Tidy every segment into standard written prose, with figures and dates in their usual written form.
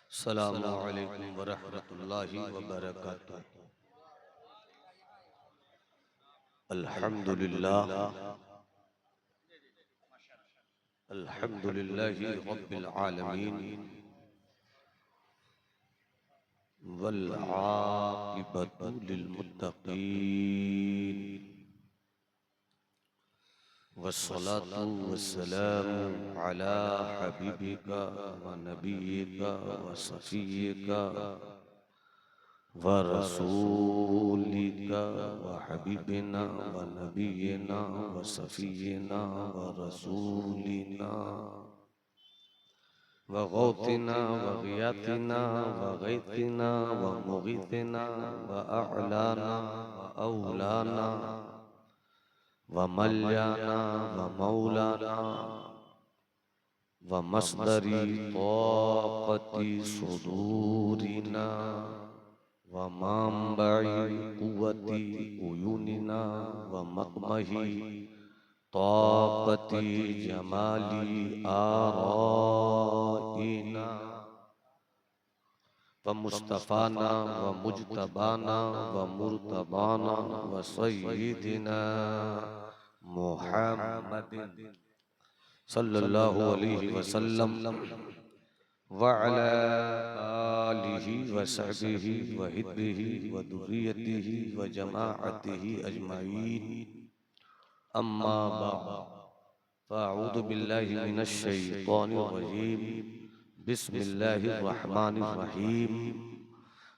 अस्सलामु अलैकुम वरहमतुल्लाहि वबरकातुह। अल्हम्दुलिल्लाह अल्हम्दुलिल्लाहि रब्बिल आलमीन वल आक़िबतु लिल मुत्तक़ीन वस्सलातु वस्सलामु अला हबीबिका व नबिय्यिका व सफ़िय्यिका व रसूलिका व हबीबिना व नबिय्यिना व सफ़िय्यिना व रसूलिना व गौतिना व गियातिना व गैतिना व मुगीतिना व अअलाना व औलाना व मल्याना व मौलाना व मस्दरी ताक़ती सुदूरिना व मांबई कुव्वती उयूनिना व मकमही ताक़ती जमाली आराइना व मुस्तफ़ाना व मुज्तबाना व मुर्तबाना व सय्यिदिना मुहम्मदिन सल्लल्लाहु अलैहि वसल्लम व अला आलिहि व सहबिहि व हिब्बिहि व दुर्रियतिहि व जमाअतिहि अजमाइन। अम्मा बाद फ़अऊज़ु बिल्लाहि मिनश शैतानिर रजीम। बिस्मिल्लाहिर रहमानिर रहीम।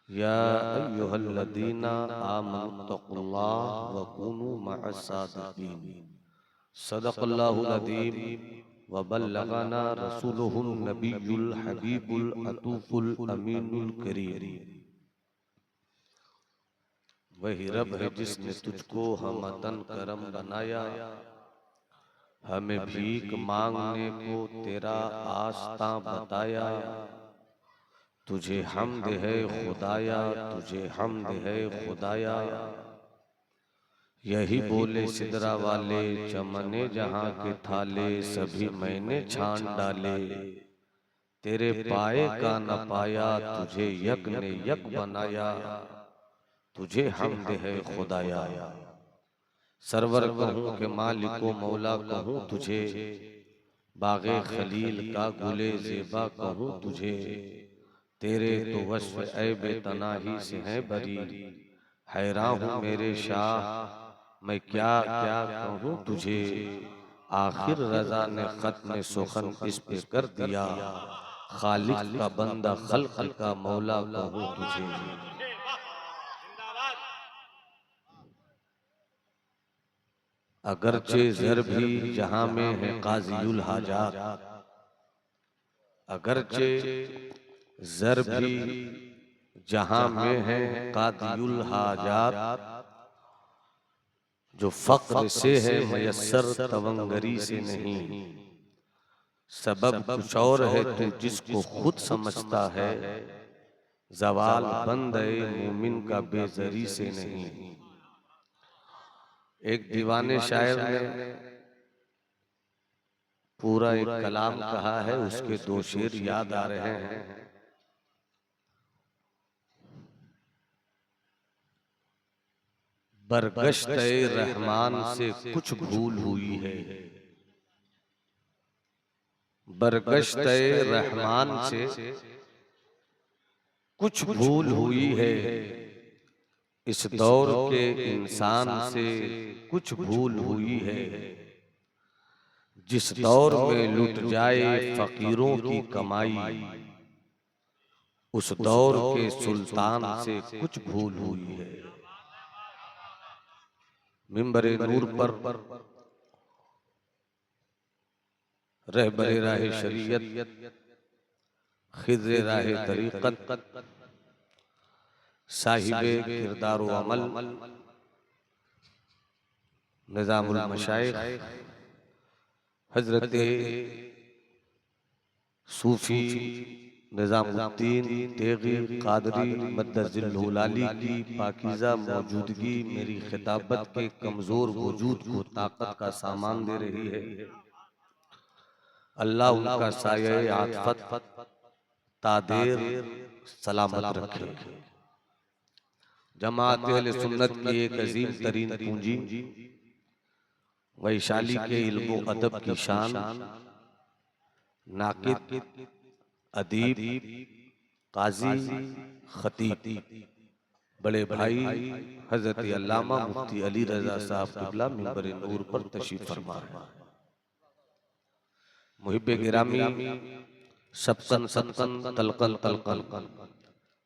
या अय्युहल्लज़ीना आमनुत्तक़ुल्लाह व कूनू मअस सादिक़ीन। सदक़ल्लाहुल अज़ीम व बल्लगना रसूलुहुन नबियुल हबीबुल अतूफुल अमीनुल करीम। वही रब है जिसने तुझको हमदन करम बनाया, हमें भीख मांगने को तेरा आस्था बताया। तुझे हम्द है खुदाया, तुझे हम्द है खुदाया। यही बोले सिदरा वाले, चमने जहां के थाले सभी मैंने छान डाले। तेरे पाए का न पाया, तुझे यक ने यक बनाया। तुझे हम्द है खुदाया। सरवर कहूँ के मालिको मौला कहूँ तुझे, बागे खलील का गुले ज़ेबा कहूँ तुझे। तेरे तो वस्फ़ ऐबे तनाही से हैं बरी, हैरान हूँ मेरे शाह मैं क्या क्या कहूँ तुझे। आखिर रज़ा ने ख़त्म सुखन इस पे कर दिया, खालिक का बंदा खल्क़ का मौला कहूँ तुझे। अगरचे ज़र भी जहां में है काज़ियुल हाजात, अगरचे ज़र भी जहां में है काज़ियुल हाजात। जो फ़क्र से है मयस्सर तवंगरी से नहीं। सबब कुछ और है तू जिसको खुद समझता है, ज़वाल बंदे मोमिन का बेज़री से नहीं। एक दीवाने शायर ने पूरा एक कलाम कहा है, उसके दो शेर याद आ रहे हैं। बरगश्त रहमान से कुछ भूल हुई है, बरगश्त रहमान से कुछ भूल हुई है। इस दौर के इंसान से कुछ भूल हुई है। जिस दौर में लुट जाए फकीरों की कमाई, उस दौर के सुल्तान से कुछ भूल हुई है। मिंबरे नूर पर रहबरे राहे शरीयत, खिज़्रे राहे तरीक़त, साहिबे किरदार व अमल, निज़ामुल मशाइख़ हज़रत सूफी निज़ामुद्दीन तेगी क़ादरी मद्दज़िल्हुल-आली की पाकीज़ा मौजूदगी मेरी खिताबत के कमज़ोर वजूद को ताकत का सामान दे रही है। अल्लाह उनका साये आतिफ़त तादेर सलामत रखे। जमात अहले सुन्नत की एक अजीम तरीन पूंजी, वैशाली के इल्म व अदब की शान, नाकिद, अदीब, काजी, खतीब, बड़े भाई हजरत अल्लामा मुफ्ती अली रजा साहब क़िबला मिंबर नूर पर तशरीफ फरमा है। मुहिब्बे गिरामी सबकन सबकन तलकन तलकन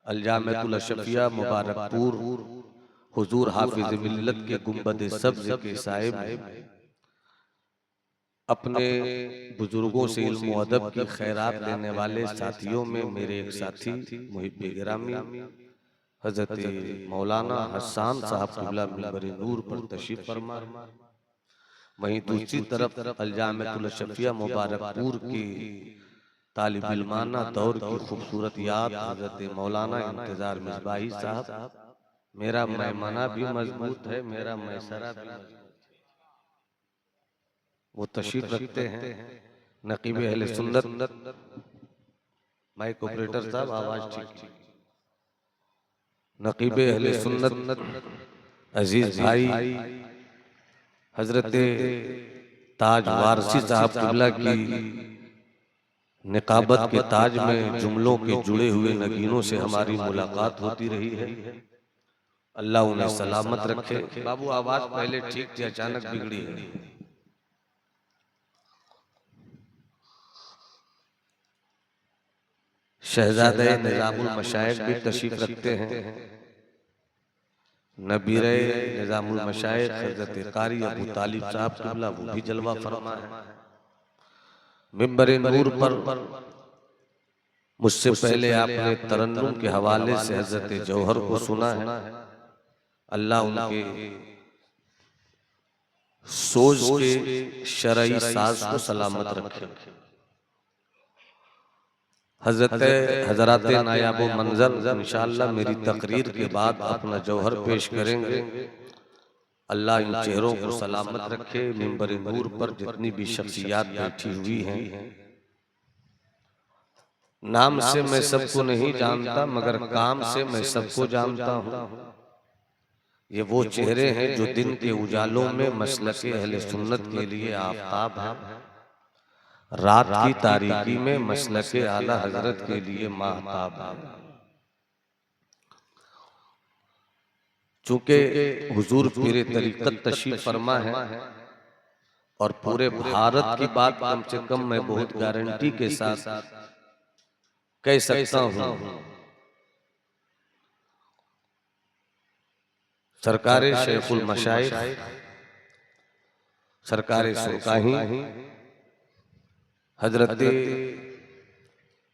अलजामतुल अशफिया मुबारकपुर हुजूर हाफिज मिल्लत के गुंबद सब्ज़ के साहिब अपने बुजुर्गों से इल्म व अदब की खैरात लेने वाले साथियों में मेरे एक साथी मुहिब्बे गिरामी हजरत मौलाना हसन साहब क़िबला मिंबर नूर पर तशरीफ फरमा। वहीं दूसरी तरफ अलजामतुल अशफिया मुबारकपुर की तालिब इल्माना दौर की खूबसूरत याद हजरत मौलाना इंतजार मिसबाही साहब, मेरा मैमना भी मजबूत है, मेरा मैसरा भी मजबूत है, वो तशरीफ रखते हैं। नकीब अहले सुन्नत माइक ऑपरेटर साहब आवाज ठीक। नकीब अहले सुन्नत अजीज भाई हजरत ताज वारसी साहब क़िबला की निकाबत के ताज में जुमलों के जुड़े हुए नगीनों से हमारी मुलाकात होती रही है। अल्लाह उन्हें सलामत रखे। बाबू आवाज पहले ठीक थी, अचानक बिगड़ी है। शहजादे निजामुल मशाइख भी तशरीफ रखते हैं। नबीरे निजामुल मशाइख हजरत कारी अबू तालिब साहब क़िबला वो भी जलवा फरमा है। मिंबर नूर पर मुझसे पहले आपने तरन्नुम के हवाले से हजरत जौहर को सुना है। अल्लाह उनके सोज के शरई साज को सलामत रखे। हजरत नायाब मंजर इंशाअल्लाह मेरी तकरीर के बाद अपना जौहर पेश करेंगे। अल्लाह इन चेहरों को सलामत रखे। मिंबर नूर पर जितनी भी शख्सियात बैठी हुई हैं, नाम से मैं सबको नहीं जानता मगर काम से मैं सबको जानता हूँ। ये वो चेहरे हैं जो दिन के उजालों में मसलके अहले सुन्नत के लिए आफताब हैं, रात की तारीकी में मसलके आला हजरत के लिए माहताब है। चूंकि हुजूर पीरे तरीक़त तशरीफ फरमा है और पूरे भारत की बात कम से कम मैं बहुत गारंटी के साथ कह सकता हूँ, सरकारे शेखुल मशाइख सरकारे सुरकाही हजरत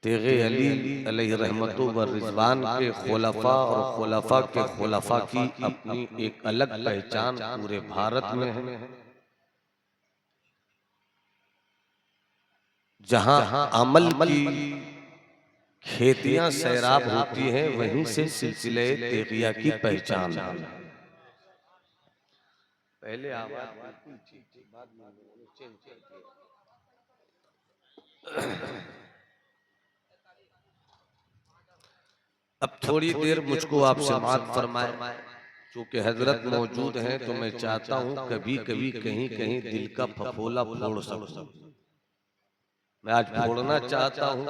तेगे अली अलैहि रहमतु व रिजवान के खुलफा और खुलफा के खुलफा की अपनी एक अलग पहचान पूरे भारत में है। जहां अमल की खेतियां सैराब होती हैं, वहीं से सिलसिले तेगिया की पहचान है। पहले आवाज बिल्कुल ठीक थी, बाद में चेंज कर दिया। अब थोड़ी देर मुझको आप समाअत फरमाए। चूंकि हजरत मौजूद हैं तो मैं चाहता हूं कभी कभी कहीं कहीं दिल का फफोला फोड़ सकूं। मैं आज फोड़ना चाहता हूं।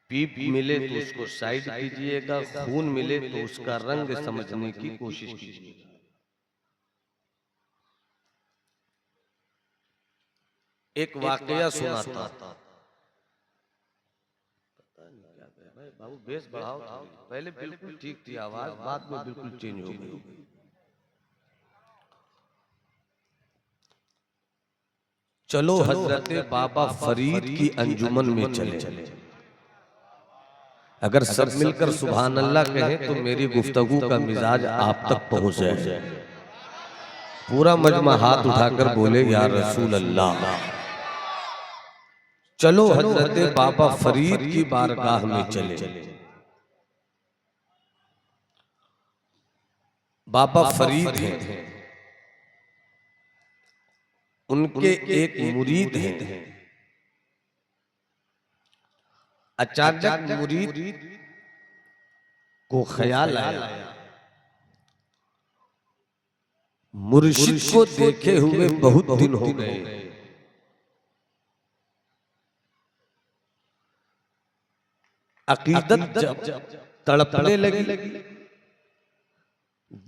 पीप मिले तो उसको साइड कीजिएगा, खून मिले तो उसका रंग समझने की कोशिश कीजिएगा। एक वाकया सुनाता था। बाबू बेस बढ़ाओ, पहले बिल्कुल ठीक थी आवाज, बाद में बिल्कुल चेंज हो गई। चलो हजरत बाबा फरीद की अंजुमन में चले। अगर सब मिलकर सुभान अल्लाह कहें तो मेरी गुफ्तगू का मिजाज आप तक पहुंच जाए। पूरा मजमा हाथ उठाकर बोले या रसूल अल्लाह। चलो हजरत बाबा फरीद की बारगाह में चले। बाबा फरीद हैं, उनके एक मुरीद हैं अचानक मुरीद को ख्याल आया, मुर्शिद को देखे हुए बहुत दिन हो गए, अकीदत जब तड़पने लगी,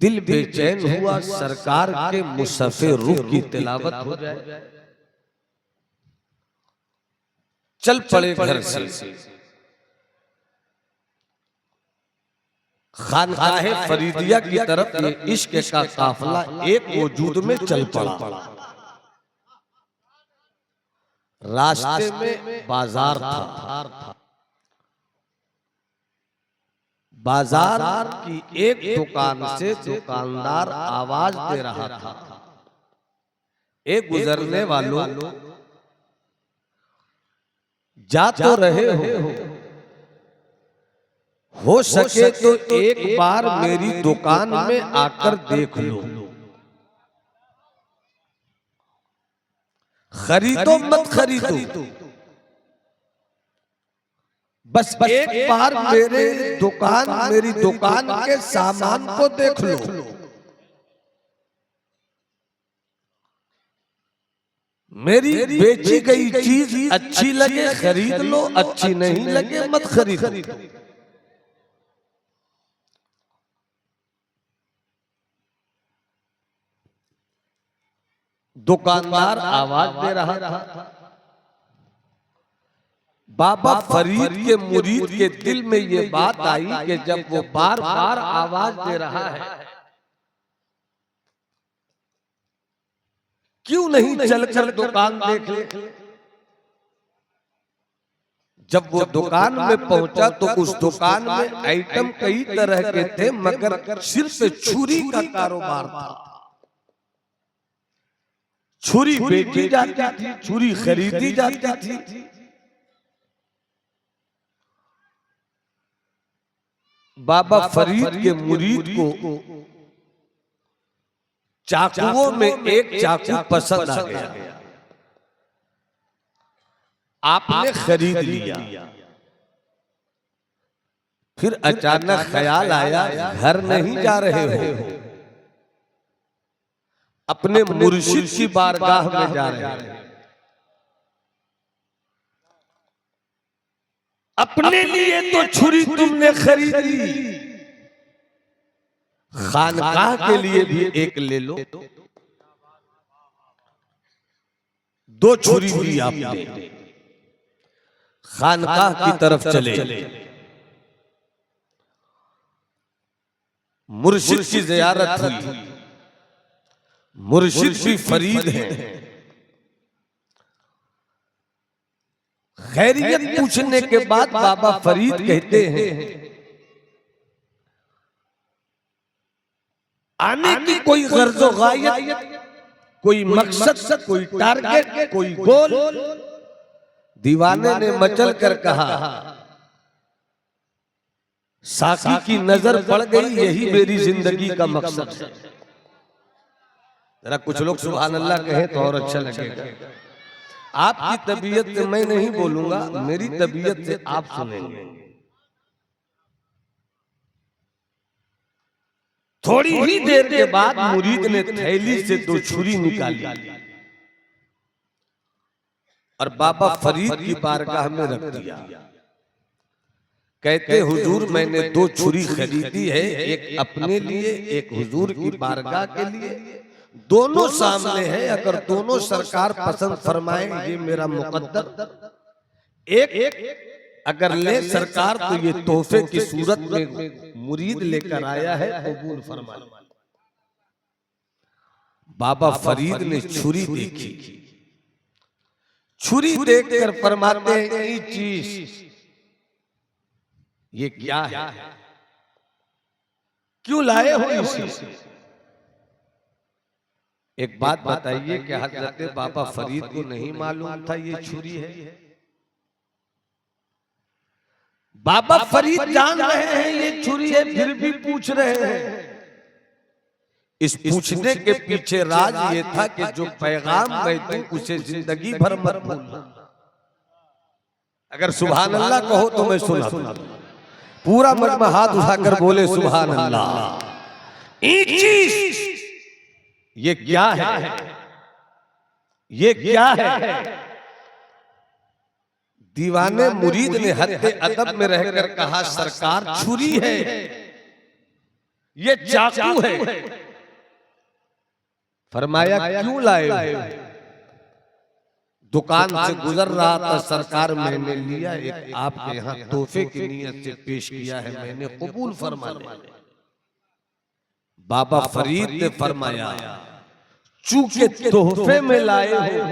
दिल बेचैन हुआ सरकार के मुसफ़े रूह की तिलावत हो जाए। चल पड़े घर से खानकाहे फरीदिया की तरफ ये इश्क का काफिला एक वजूद में चल पड़ा। रास्ते में बाजार था, बाजार की एक दुकान से दुकानदार आवाज दे रहा था, एक गुजरने वालों जा तो रहे हो सके तो एक बार मेरी दुकान में आकर देख लो, खरीदो मत खरीदो, बस एक बार मेरी दुकान के सामान को देख लो। मेरी बेची गई चीज अच्छी लगे खरीद लो, अच्छी नहीं लगे मत खरीदो। दुकानदार आवाज दे रहा था। बाबा फरीद के मुरीद के दिल में ये बात आई कि जब वो बार बार आवाज दे रहा है, क्यों नहीं चलकर दुकान देख ले। जब वो दुकान में पहुंचा तो उस दुकान में आइटम कई तरह के थे, मगर सिर्फ छुरी का कारोबार था। छुरी बेची जाती थी, छुरी खरीदी जाती थी। बाबा फरीद के मुरीद को चाकुओं में एक चाकू पसंद आ गया, आपने खरीद लिया। फिर अचानक ख्याल आया, घर नहीं जा रहे हो, अपने मुर्शिद की बारगाह में जा रहे हैं। अपने लिए तो छुरी तुमने खरीद ली, खानकाह के लिए भी एक ले लो। दो छुरी ली आपने, खानकाह की तरफ चले। मुर्शिद की ज़ियारत हुई, मुर्शिद भी फरीद है। खैरियत पूछने के बाद बाबा फरीद कहते हैं, आने की कोई गर्ज़ो गायत, कोई मकसद, कोई टारगेट, कोई गोल। दीवाने ने मचल कर कहा, साकी की नजर पड़ गई, यही मेरी जिंदगी का मकसद है। जरा कुछ लोग सुभान अल्लाह कहें तो और अच्छा लगेगा। आपकी तबीयत से मैं नहीं बोलूंगा, मेरी तबीयत से आप सुनेंगे। थोड़ी ही देर के बाद मुरीद ने थैली से दो छुरी निकाली और बाबा फरीद की बारगाह में रख दिया। कहते हुजूर मैंने दो छुरी खरीदी है, एक अपने लिए, एक हुजूर की बारगाह के लिए। दोनों सामने है, अगर दोनों सरकार पसंद फरमाए ये मेरा मुकद्दर। एक अगर ले सरकार तो ये तोहफे की सूरत में मुरीद लेकर आया है, कबूल फरमाए। बाबा फरीद ने छुरी देखी, छुरी देखकर फरमाते हैं ये चीज ये क्या है, क्यों लाए हो इसे? एक बात बताइए कि हजरत बाबा फरीद को नहीं मालूम था ये छुरी है? बाबा फरीद जान रहे हैं ये छुरी है, फिर भी पूछ रहे हैं। इस पूछने के पीछे राज ये था कि जो पैगाम मैं दूं उसे जिंदगी भर मत भूलना। अगर सुभान अल्लाह कहो तो मैं सुना दूं। पूरा मजमा हाथ उठाकर बोले सुभान अल्लाह। एक चीज ये क्या है, ये क्या है? दीवाने मुरीद ने हद अदब में रहकर कहा सरकार छुरी है, ये चाकू है। फरमाया क्यों लाए? दुकान से गुजर रहा था सरकार, मैंने लिया, एक आपके यहाँ तोहफे की नीयत से पेश किया है, मैंने कबूल फरमा लिया। बाबा फरीद ने फरमाया चूंकि तोहफे में लाए हो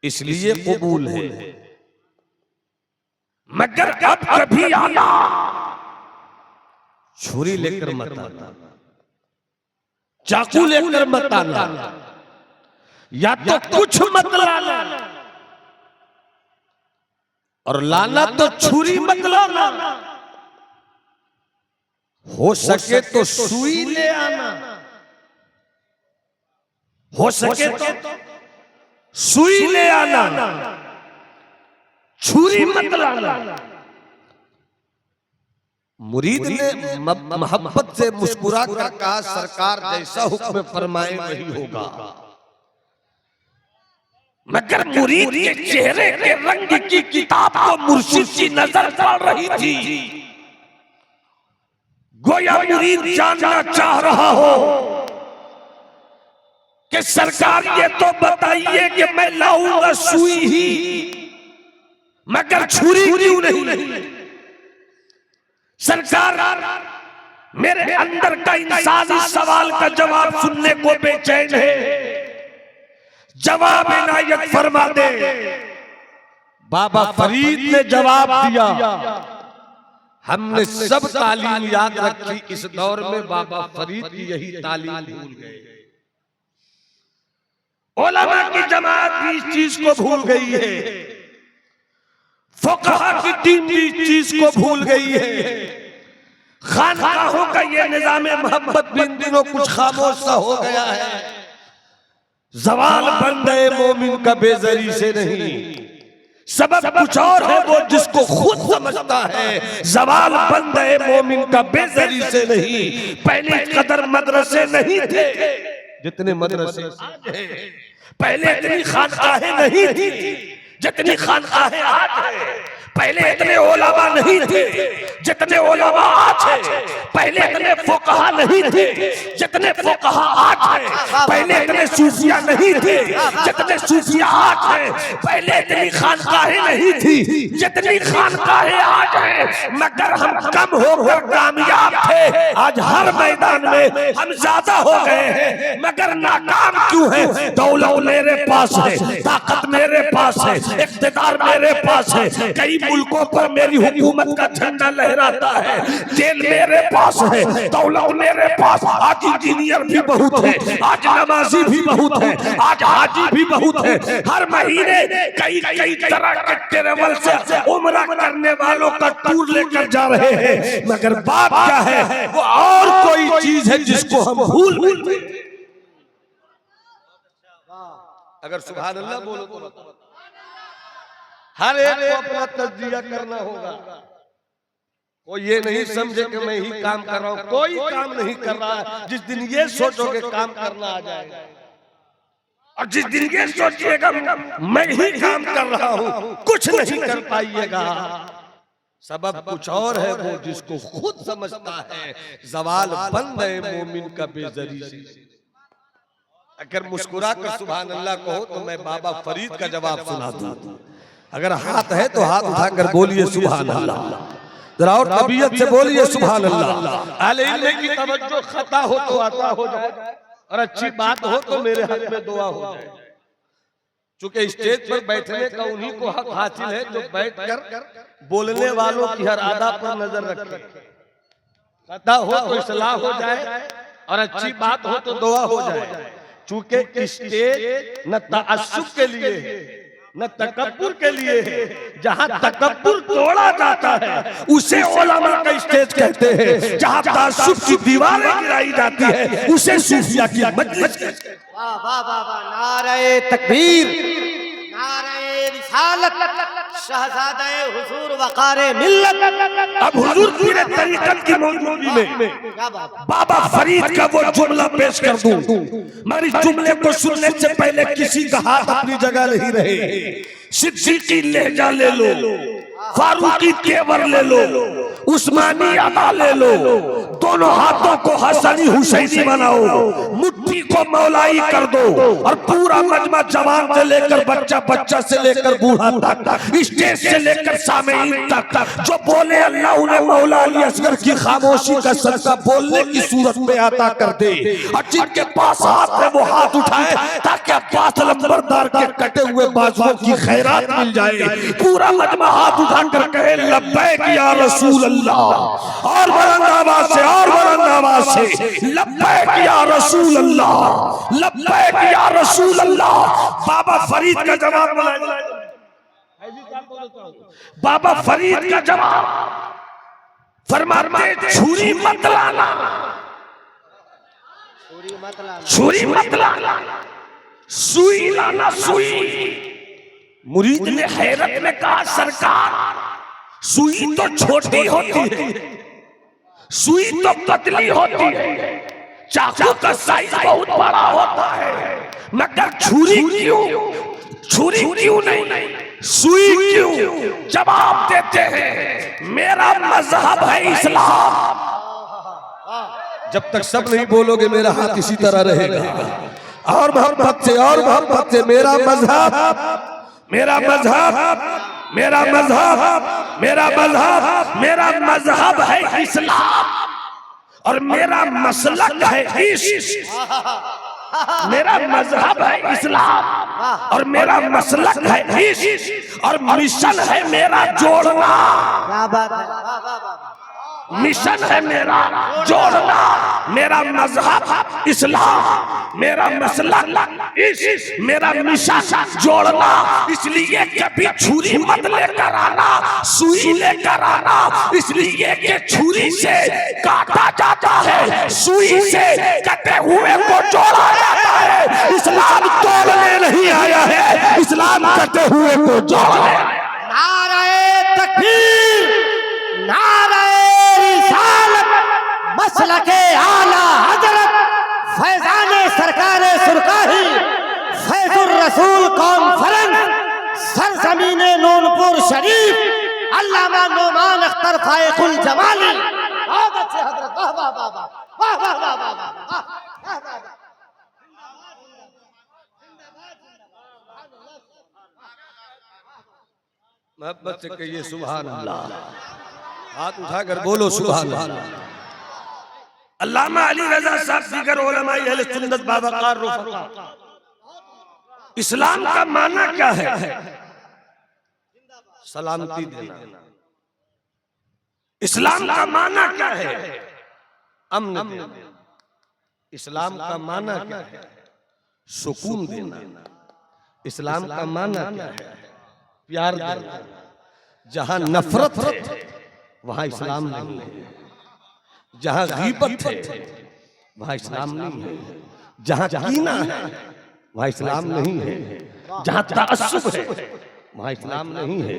इसलिए कबूल है, मगर अब कभी आना छुरी लेकर मत आना, चाकू लेकर मत आना, या तो कुछ मत लाना, और लाना तो छुरी मत लाना, हो सके तो सुई ले आना, हो सके तो सुई ले आना, छुरी मत लाना। मुरीद ने मोहब्बत से मुस्कुरा कर कहा सरकार जैसा हुक्म फरमाए वही होगा। मगर मुरीद के चेहरे के रंग की किताब को मुर्शिद की नजर पड़ रही थी। गोया मुरीद जानना चाह रहा हो कि सरकार ये तो बताइए कि मैं लाऊंगा सुई ही, मगर छुरी क्यों नहीं? सरकार मेरे अंदर का इंसानी सवाल का जवाब सुनने को बेचैन है, जवाब इनायत फरमा दे। बाबा फरीद ने जवाब दिया, हमने सब तालीम याद रखी, इस दौर में बाबा फरीद की यही तालीम भूल गए। उलमा की जमात भी इस चीज को भूल गई है, फुक़हा की टीम भी इस चीज को भूल गई है। खानकाहों का ये निज़ाम मोहब्बत भी इन दिनों कुछ खामोश सा हो गया है। ज़वाल बंदे मोमिन का बेज़री से नहीं, सबब कुछ और है वो जिसको खुद समझता है। ज़वाल बंदे मोमिन का बेज़री से नहीं, पहले कदर मदरसे नहीं थे जितने मदरसे आज हैं, पहले इतनी खानकाहें नहीं थी जितनी खानकाहें आज हैं, पहले इतने उलमा नहीं थे जितने उलमा आज हैं, पहले इतने फुक़हा नहीं थे जितने फुक़हा आज हैं, पहले इतने सूफिया नहीं थे जितने सूफिया आज हैं, पहले इतनी खानकाहें नहीं थी जितनी खानकाहें आज हैं। मगर हम कम होकर कामयाब थे, आज हर मैदान में हम ज्यादा हो गए हैं, मगर नाकाम क्यों है? दौलत मेरे पास है, ताकत मेरे पास है, इक़्तिदार मेरे पास है, कई मुल्कों पर मेरी हुकूमत का झंडा लहराता है, जेल मेरे पास है, दौलत मेरे पास, आज इंजीनियर भी बहुत है, आज नमाजी भी बहुत है, आज हाजी भी बहुत है, हर महीने कई कई तरह के ट्रैवल से उम्रा करने वालों का टूर लेकर जा रहे हैं। मगर बात क्या है? वो और कोई चीज है जिसको हम भूल गए। अगर सुभान अल्लाह बोलो तो हर एक को अपना तज्जिया करना होगा। कोई ये नहीं समझे कि मैं ही काम कर रहा हूं, कोई काम नहीं कर रहा है। जिस दिन ये सोचोगे काम करना आ जाएगा, और जिस दिन ये सोचिएगा मैं ही काम कर रहा हूं, कुछ नहीं कर पाइएगा। सबब कुछ और है वो जिसको खुद समझता है। ज़वाल बंद है मोमिन का बेज़री से। अगर मुस्कुरा कर सुभान अल्लाह कहो तो मैं बाबा फरीद का जवाब सुना दूं। अगर हाथ है तो हाथ उठाकर बोलिए सुभान अल्लाह, जरा और तबीयत से बोलिए सुभान अल्लाह। अहले इल्म की तवज्जो खता हो तो आता हो जाए, और अच्छी बात हो तो मेरे हक में दुआ हो जाए। चूंकि स्टेज पर बैठने का उन्हीं को हक हासिल है जो बैठकर बोलने वालों की हर अदा पर नजर रखे। खता हो तो इस्लाह हो जाए, और अच्छी बात हो तो दुआ हो जाए। चूंकि स्टेज न तअस्सुब के लिए न तकब्बुर के लिए है। जहाँ तकब्बुर तोड़ा जाता है उसे उलमा का स्टेज कहते हैं, जहाँ तअस्सुब की दीवारें गिराई जाती है उसे सूफिया की मजलिस कहते हैं। वाह वाह वाह वाह, नारे तकबीर, नारे रिसालत शहजादा हुजूर वक़ारे मिल्लत। अब हुजूर पीरे तरीकत की मौजूदगी में बाबा फरीद का वो जुमला पेश कर दूं। मैं इस जुमले को सुनने से पहले किसी का हाथ अपनी जगह नहीं रहे। सिद्दीकी लहजा ले लो, फारूकी तेवर ले लो, उस्मानी अदा ले लो, दोनों हाथों को हसनी हुसैनी बनाओ, मुट्ठी को मौलाई कर दो और पूरा मजमा जवान से लेकर बच्चा, बच्चा से लेकर बूढ़ा तक, स्टेज से लेकर सामईन तक जो बोले अल्लाह उन्हें मौला अली असगर की खामोशी का सदका बोलने की सूरत में अता कर दे। और जिनके पास हाथ में वो हाथ उठाए ताकि अब्बास लंबरदार के कटे हुए बाजुओं की खैरात मिल जाए। पूरा मजमा हाथ उठाकर कहे लब्बैक या रसूल अल्लाह, और बुलंद आवाज से, और बुलंद आवाज से लब्बैक या रसूल अल्लाह, लब्बैक या रसूल अल्लाह। बाबा फरीद का जवाब बुलाए, बाबा फरीद का जवाब फरमाते छुरी मत लाना, छुरी मत लाना, सुई लाना, सुई। मुरीद ने हैरत में कहा सरकार सुई तो छोटी होती है, सुई तो पतली होती है, चाकू का साइज बहुत बड़ा होता है, मगर छुरी क्यों, छुरी क्यों नहीं, सुई क्यों? जवाब देते हैं मेरा मजहब है इस्लाम। जब तक सब नहीं बोलोगे मेरा हाथ इसी तरह रहेगा। और मोहब्बत से, और मोहब्बत से, मेरा मजहब, मेरा मजहब, मेरा मजहब, मेरा मजहब, मेरा मजहब है इस्लाम और मेरा मसलक है इश्क। मेरा मजहब है इस्लाम और मेरा मसलक है इश्क और मिशन है मेरा जोड़ना। मिशन है मेरा जोड़ना। मेरा मजहब इस्लाम, मेरा मसलक इश्क, मेरा मिशन जोड़ना। इसलिए कभी छुरी मत लेकर आना, सुई लेकर आना, इसलिए कि छुरी से काटा जाता है, सुई से कटे हुए को जोड़ा जाता है। इस्लाम तोड़ने नहीं आया है, इस्लाम कटे हुए को जोड़ने आया है। नारे तकबीर, नारे रिसालत, मसलके आला हजरत फैजाने सरकारे सुरकाही, फैजुर रसूल कॉन्फ्रेंस, सरजमीने नूनपुर शरीफ, अल्लामा नोमान अख्तर फायकुल जमाली। बहुत अच्छे हजरत, वाह वाह वाह वाह वाह वाह वाह वाह वाह वाह वाह। मोहब्बत से कहिए सुभान अल्लाह, हाथ उठाकर बोलो सुभान अल्लाह। अल्लामा अली रजा साहब दीगर उलमाए अहले सुन्नत बावकार रुफा, इस्लाम का माना क्या है? सलामती देना। इस्लाम का माना क्या है? अमन देना। इस्लाम का माना क्या है? सुकून देना। इस्लाम का माना क्या है? प्यार देना। जहां नफरत है वहां इस्लाम नहीं है, जहां गीबत है वहां इस्लाम नहीं है, जहां कीना है वहां इस्लाम नहीं है, जहां तअस्सुब है वहां इस्लाम नहीं है,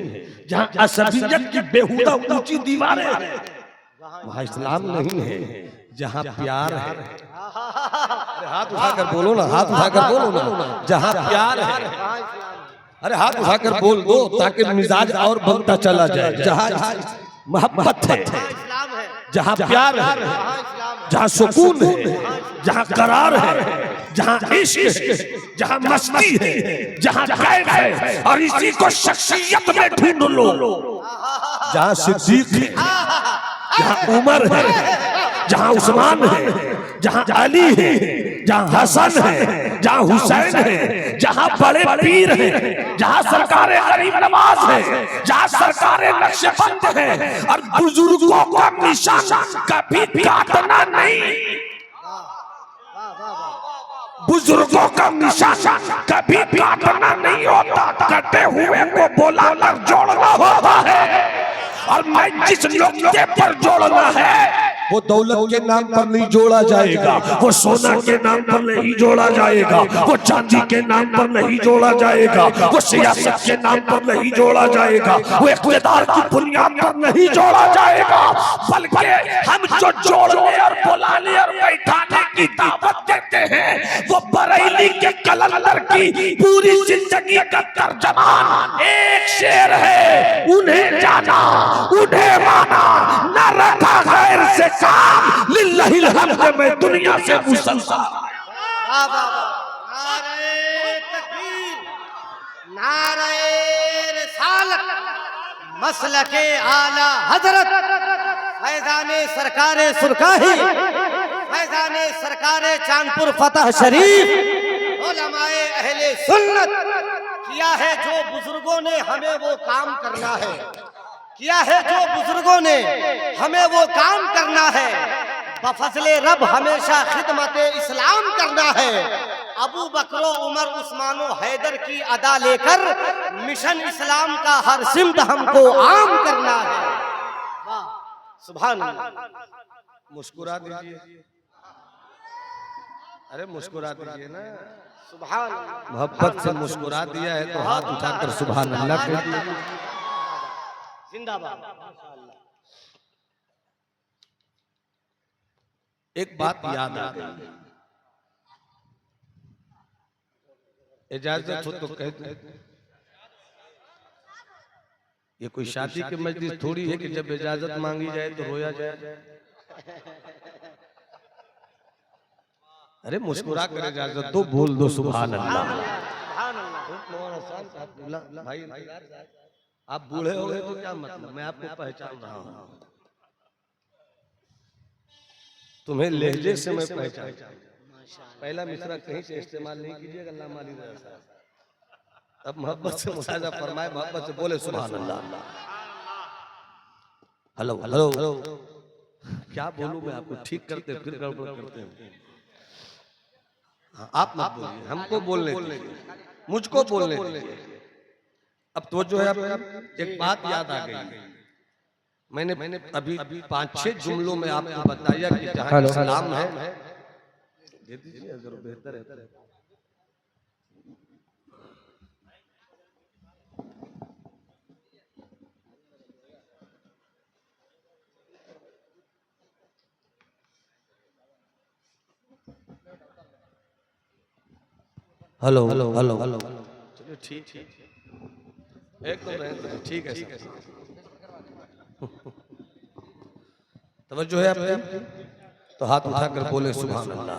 जहां असबियत की बेहुदा ऊंची दीवारें हैं वहां इस्लाम नहीं है, जहां प्यार है। हाथ उठाकर बोलो ना, हाथ उठाकर बोलो ना, जहां प्यार है। अरे हाथ उठाकर बोल दो ताकि मिजाज और बनता चला जाए। जहां मोहब्बत है, जहां प्यार है, जहां सुकून है, जहां करार है, जहां इश्क है, जहां मस्ती है, जहां कैफ है, और इसी को शख्सियत में ढूंढ लो। जहां सिद्दीक है, जहां उमर है, जहां उस्मान है, जहां अली है, जहां हसन है, जहां हुसैन है, जहां बड़े पीर हैं, जहां सरकारे गरीब नवाज है, जहां सरकारे नक्शबंद है, और बुजुर्गों का निशान कभी काटना नहीं। बुजुर्गों का निशान कभी काटना नहीं होता, कटे हुए को बुलाकर जोड़ना होता है। और मैं जिस नुक्ते पर जोड़ना है वो दौलत के नाम पर नहीं जोड़ा जाएगा, वो सोना के नाम पर नहीं जोड़ा जाएगा, वो चांदी के नाम पर नहीं जोड़ा जाएगा, वो सियासत के नाम पर नहीं जोड़ा जाएगा, वो इख्तियार की बुनियाद पर नहीं जोड़ा जाएगा, बल्कि हम जो जोड़ने और बुलाने और बैठाने की दावत देते हैं वो बरेली के कलंदर की पूरी जिंदगी का तर्जमान एक शेर है, उन्हें जाना उन्हें माना, न रखा गैर से काम, लिल्लाहिल हम्द में दुनिया से मुसलसल। नारे तकबीर, नारे रिसालत, मसलके आला हजरत फैजाने सरकारे सुरकाही, फैजाने सरकारे चांदपुर फतह शरीफ, उलमाए अहले सुन्नत। किया है जो बुजुर्गों ने हमें वो काम करना है, किया है जो बुजुर्गों ने हमें वो काम करना है, बफजले रब हमेशा खिदमत इस्लाम करना है। अबू बकरो उमर उस्मानो हैदर की अदा लेकर मिशन इस्लाम का हर सिमत हमको आम करना है। वाह सुभान अल्लाह। मुस्कुरा दीजिए, अरे मुस्कुरा दीजिए ना, सुभान अल्लाह। मोहब्बत से मुस्कुरा दिया है तो हाथ उठाकर सुभान अल्लाह कह दिया। जिंदाबाद। एक बात याद आ गई, इजाजत हो तो कह दो। ये कोई शादी की मजलिस थोड़ी है कि जब इजाजत मांगी जाए तो रोया जाए। अरे मुस्कुरा कर इजाजत तो बोल दो सुभान अल्लाह। भाई आप बूढ़े हो गए तो क्या मतलब, मैं आपको पहचान रहा हूं, तुम्हें लहजे से मैं पहचान। पहला मिसरा कहीं से इस्तेमाल नहीं कीजिएगा, अल्लाह माली रहा। अब मोहब्बत से मुसाजा फरमाए, मोहब्बत से बोले सुभान अल्लाह। हेलो हेलो, क्या बोलूं मैं आपको, ठीक करते फिर गड़बड़ करते हैं। आप मत बोलिए, हमको बोलने दीजिए, मुझको बोलने दीजिए। अब तो जो है एक बात याद आ गई, मैंने अभी 5-6 जुमलों में आपको बताया कि जहाँ इस्लाम है, दे दीजिए अगर बेहतर है। हेलो हेलो हेलो हेलो, चलिए ठीक एकदम रहे, ठीक है। तवज्जो है आपकी, तो हाथ उठाकर बोले सुभान अल्लाह।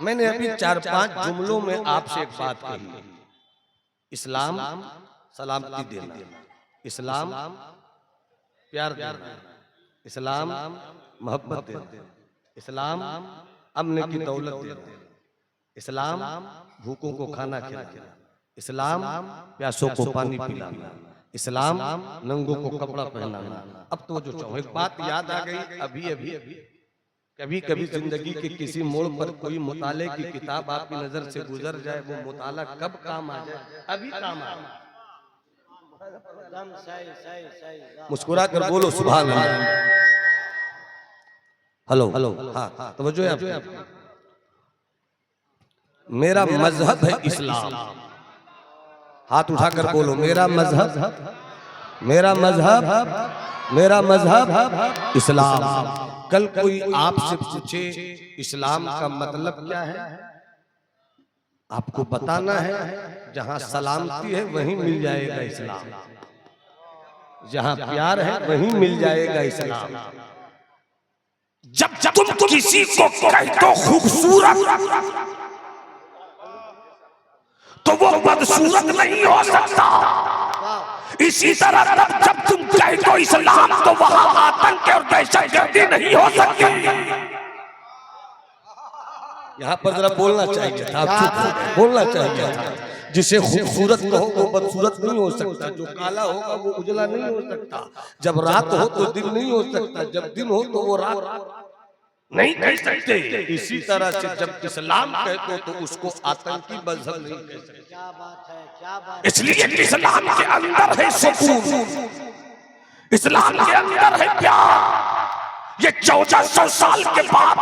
मैंने अभी 4-5 जुमलों में आपसे एक बात कही, इस्लाम सलामती देना, इस्लाम प्यार देना, इस्लाम मोहब्बत देना, इस्लाम अमन की दौलत देना, इस्लाम भूखों को खाना खिलाना, इस्लाम प्यासों को पानी पिलाना, इस्लाम नंगों को कपड़ा पहनाना। अब तो जो चाहो, एक बात याद आ गई अभी कभी कभी जिंदगी के किसी मोड़ पर कोई मुताले की किताब आपकी नजर से गुजर जाए, वो मुताला कब काम आ जाए, अभी काम आ जाए। मुस्कुरा कर बोलो सुभान अल्लाह। हेलो हेलो, हाँ तवज्जो है आपकी। मेरा मजहब है इस्लाम, हाथ उठाकर बोलो मेरा मजहब, मेरा मजहब, मेरा मजहब इस्लाम। कल कोई आपसे पूछे इस्लाम का मतलब क्या है, आपको बताना है जहां सलामती है वहीं मिल जाएगा इस्लाम, जहां प्यार है वहीं मिल जाएगा इस्लाम। जब तुम किसी को कह दो खूबसूरत तो वो बदसूरत नहीं हो सकता। इसी तरह जब तुम कह दो इस्लाम तो वहां आतंक और दहशतगर्दी नहीं हो सकती। यहाँ पर जरा बोलना चाहिए था, बोलना चाहिए था। जिसे खूबसूरत कहो वो बदसूरत नहीं हो सकता, जो काला होगा वो उजला नहीं हो सकता, जब रात हो तो दिन नहीं हो सकता, जब दिन हो तो वो रात नहीं कह सकते। इसी तरह से जब इस्लाम कहते तो उसको आतंकी मजहब नहीं कह सकते। क्या बात है, क्या बात। इसलिए इस्लाम के अंदर है सुकून, इस्लाम के अंदर है प्यार। ये 1400 साल के बाद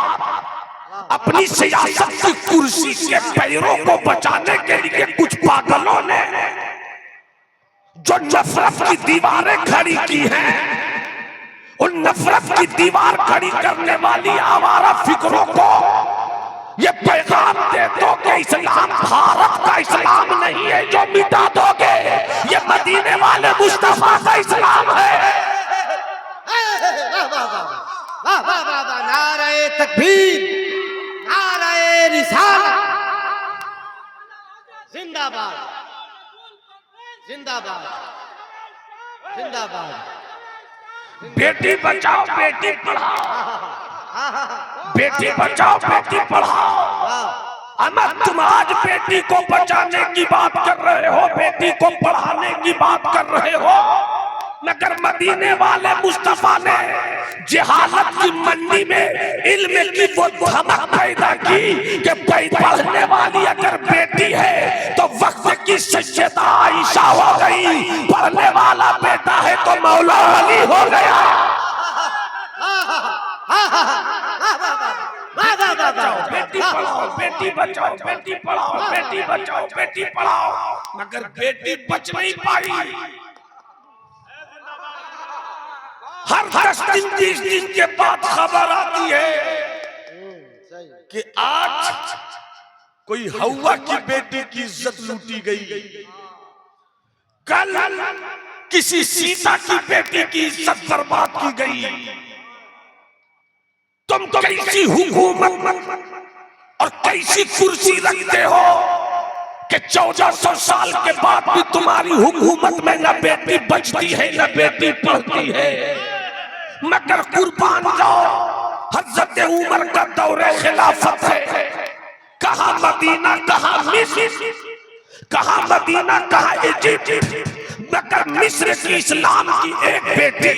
अपनी सियासत की कुर्सी के पैरों को बचाने के लिए कुछ पागलों ने जो नफरत की दीवारें खड़ी की हैं, उन नफरत की दीवार खड़ी करने वाली आवारा फिक्रों को ये पैगाम दे दो कि इस्लाम भारत का इस्लाम नहीं है जो मिटा दोगे, ये मदीने वाले मुस्तफा का इस्लाम है। वाह वाह वाह वाह, नारे तकबीर, नारे रिसालत, जिंदाबाद जिंदाबाद जिंदाबाद। बेटी बचाओ बेटी पढ़ाओ, बेटी बचाओ बेटी पढ़ाओ। अमर तुम आज बेटी को बचाने की बात कर रहे हो, बेटी को पढ़ाने की बात कर रहे हो, मगर मदीने वाले मुस्तफा ने जहालत की मंडी में इल्म की वो धमक पैदा की कि पढ़ने वाली अगर बेटी है तो वक्त की सैयदा आयशा हो गई, पढ़ने वाला बेटा है तो मौला अली हो गया। बेटी पढ़ाओ बेटी बचाओ, बेटी पढ़ाओ बेटी बचाओ, बेटी पढ़ाओ, मगर बेटी बच नहीं पाई। हर 10 दिन 20 दिन के बाद खबर आती है कि आज कोई हवा की बेटी की इज्जत लूटी गई, कल किसी सीता की बेटी की इज्जत बर्बाद की गई। तुम कैसी हुकूमत और कैसी कुर्सी रखते हो कि 1400 साल के बाद भी तुम्हारी हुकूमत में न बेटी बचती है न बेटी पढ़ती है। मगर कुर्बान जाओ, हज़रत उमर का दौरे खिलाफत है, कहाँ मदीना कहाँ मिस्र, कहाँ मदीना कहाँ इजिप्ट, मगर मिस्र की इस्लाम की एक बेटी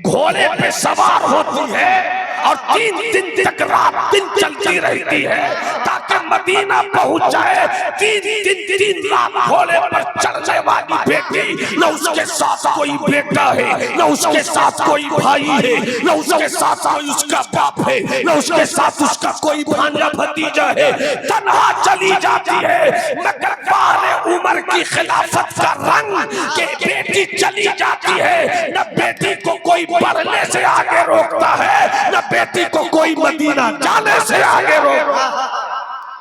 घोड़े पे सवार होती है और 3 दिन तक रात दिन चलती रहती है ताकि मदीना पहुंच जाए। 3 रात घोड़े पर चलने वाली बेटी, न उसके साथ कोई बेटा है, न उसके साथ कोई भाई है, न उसके साथ कोई उसका बाप है, न उसके साथ उसका कोई भांजा भतीजा है, तन्हा चली जाती है। मगर बारे उमर की खिलाफत का रंग के बेटी चली जाती है, न बेटी को कोई पढ़ने से आगे रोकता है, न बेटी को कोई मदीना जाने से आगे रोकता।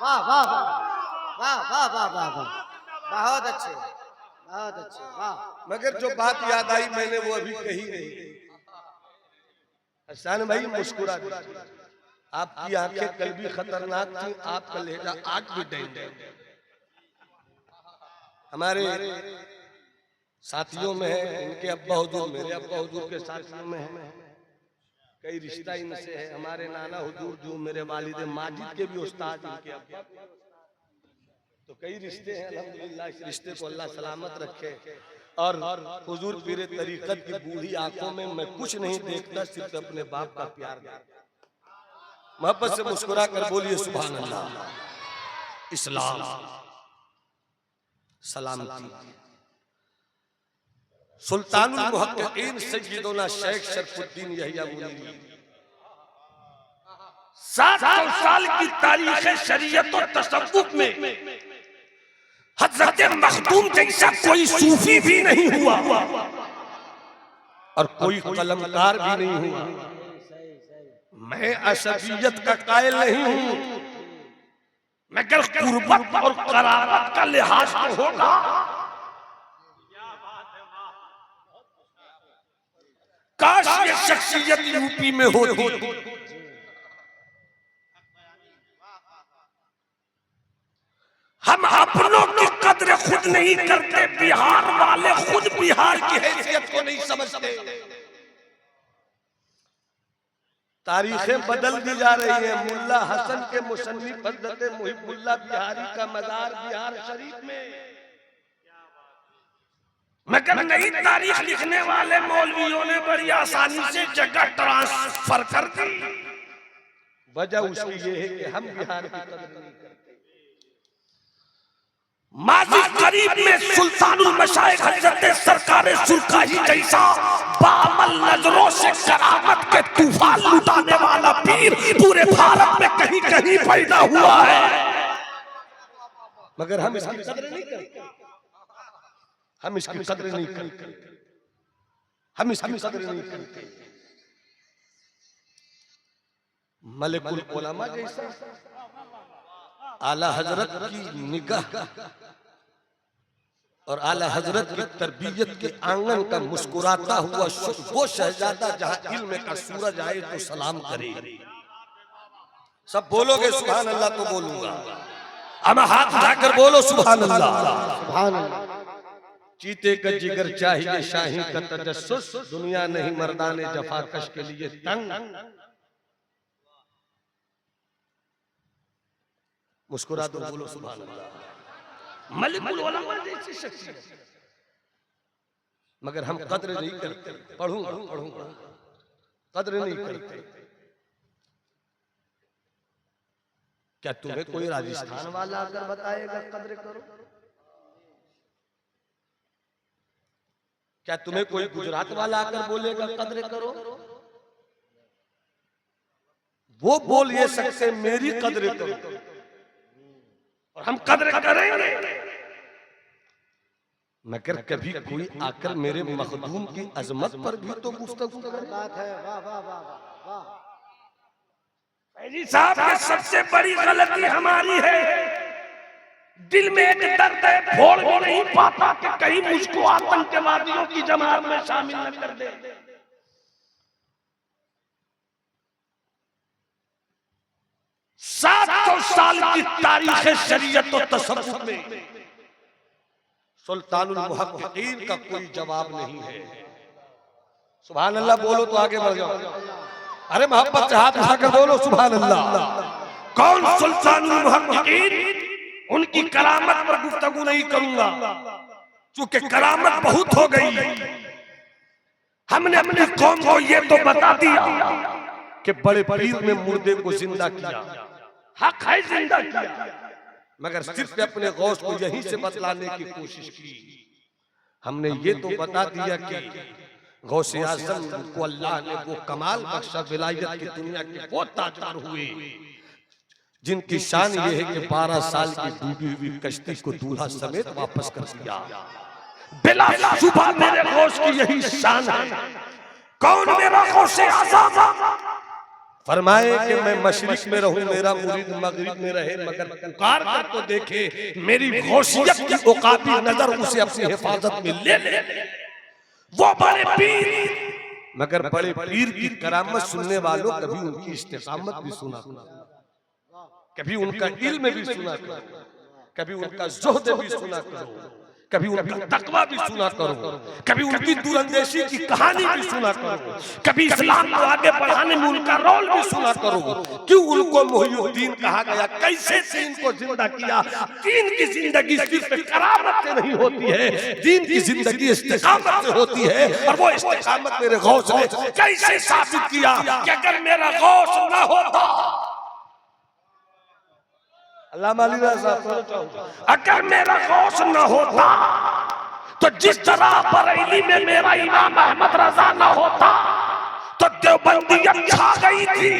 वाह वाह वाह वाह वाह वाह वाह, बहुत अच्छे बहुत अच्छे, वाह। मगर जो बात याद आई मैंने वो अभी कही नहीं। हसन भाई मुस्कुरा दिए, आपकी आंखें कल भी खतरनाक थी, आपका लहजा आज भी डेंजर। हमारे साथियों में है, इनके अब्बा हुजूर मेरे अब्बा हुजूर के साथियों में है, कई रिश्ता इनसे है। हमारे नाना हुजूर जो मेरे वालिद माजिद के भी उस्ताद इनके अब्बा, तो कई रिश्ते हैं। अल्हम्दुलिल्लाह इस रिश्ते को अल्लाह सलामत रखे। और हुजूर पीरे तरीकत की बूढ़ी आंखों में मैं कुछ नहीं देखता, सिर्फ अपने बाप का प्यार देखता। मोहब्बत से मुस्कुरा कर बोलिए सुभान अल्लाह। इस्लाम सलामती। सुल्तानुल मुहक्किकीन सय्यदुना शेख शरफुद्दीन यहिया मुनीरी 700 साल की तारीख शरीयत और तसव्वुफ में हजरत मखदूम जैसा कोई सूफी भी नहीं हुआ और कोई कलमकार भी नहीं हुआ। मैं असबियत का कायल नहीं हूं, मगर कुर्बत और करारत का लिहाज तो होगा। काश ये शख्सियत यूपी में होती। हम अपनों की कद्र खुद नहीं करते, बिहार वाले खुद बिहार की हैसियत को नहीं समझते। तारीखें बदल दी जा रही हैं। मुल्ला हसन के मुसन्निफ हज़रत मुहिबुल्लाह बिहारी का मज़ार बिहार शरीफ में, मगर नई तारीख लिखने वाले मौलवियों ने बड़ी आसानी से जगह ट्रांसफर कर दी। वजह उसकी ये है कि हम बिहार की कदर नहीं करते। माजी करीब में सुल्तानुल मशाइख हजरत सरकारे सुरकाही जैसा बामल नजरों से करामत के तूफान लुटाने वाला पीर पूरे भारत में कहीं कहीं पैदा हुआ है, मगर हम इसकी कदर नहीं करते, हम इसकी कदर नहीं करते, हम इसकी कदर नहीं करते। मलिकुल उलमा जैसा आला हजरत की निगाह और आला हजरत की तरबियत के आंगन का मुस्कुराता हुआ वो शहजादा जहां इल्म का सूरज आए तो सलाम करे। सब बोलोगे सुभान अल्लाह तो बोलूंगा, अब हाथ उठाकर बोलो सुभान अल्लाह। सुभान अल्लाह। चीते का जिगर चाहिए शाही का तजस्सुस, दुनिया नहीं मर्दाने जफाकश के लिए तंग। मुस्कुरा दो, बोलो सुभान अल्लाह। मलिकुल उलमा जैसी शख्सियत, मगर हम कद्र नहीं करते। पढ़ूंगा पढ़ूंगा, कद्र नहीं करते। क्या तुम्हें कोई राजस्थान वाला अगर बताएगा कद्र करो? क्या तुम्हें कोई गुजरात वाला आकर बोलेगा कद्र करो? वो बोल ये सकते मेरी कद्र करो और हम कद्र करेंगे, मगर कभी कोई आकर मेरे मखदूम की अजमत पर भी तो गुफ्तगू करे। बात है, वाह वाह वाह वाह। जी साहब, ये सबसे बड़ी गलती हमारी है। दिल में एक दर्द है, फोड़ भी नहीं पाता कि कहीं मुझको आतंकवादियों की जमात में शामिल न कर दे। 700 साल की तारीख शरीयत और तसव्वुफ में सुल्तानुल मुहक्किकीन का कोई जवाब नहीं है। सुभान अल्लाह बोलो तो आगे बढ़ जाओ। अरे मोहब्बत से हाथ उठाकर बोलो सुभान अल्लाह। कौन सुल्तानुल मुहक्किकीन? उनकी करामत पर गुफ्तगू नहीं करूंगा क्योंकि करामत बहुत हो गई। हमने अपनी कौम को ये तो बता दिया कि बड़े पीर ने मुर्दे को जिंदा किया, हक है जिंदा किया, मगर सिर्फ अपने गौस को यहीं से बतलाने की कोशिश की। हमने ये तो बता दिया कि गौसे आज़म को अल्लाह ने वो कमाल बख्शा, विलायत की दुनिया के वो ताजदार हुए जिनकी शान ये है कि 12 साल की डूबी हुई कश्ती को दूल्हा समेत वापस कर दिया। बिला शुबा मेरे गौस की यही शान है। कौन मेरा गौसे आज़म? फरमाए कि मैं मशरिक में रहूं, मेरा मुरीद मगरिब में रहे, मगर पुकार कर तो देखे मेरी गौसियत की औकाती नजर उसे अपनी हिफाजत में ले ले। वो बड़े पीर, मगर बड़े पीर की करामत सुनने वालों कभी उनकी इस्तिकामत भी सुना करो, कभी उनका इल्म भी सुना करो, कभी उनका ज़ुहद भी सुना करो, कभी उनका तकवा भी सुना करो, कभी उनकी दूरंदेशी की कहानी भी सुना करो, कभी इस्लाम को आगे बढ़ाने में उनका रोल भी सुना करो। क्यों उनको मुहियुद्दीन कहा गया? कैसे दीन को जिंदा किया? दीन की जिंदगी सिर्फ करामत से नहीं होती है, दीन की जिंदगी इस्तिकामत से होती है। और वो इस्तिकामत मेरे गौस ने कैसे साबित किया कि अगर मेरा गौस न होता, अगर मेरा गौस न होता तो जिस तरह बरेली में मेरा इमाम अहमद रजा न होता तो देवबंदियत छा गई थी।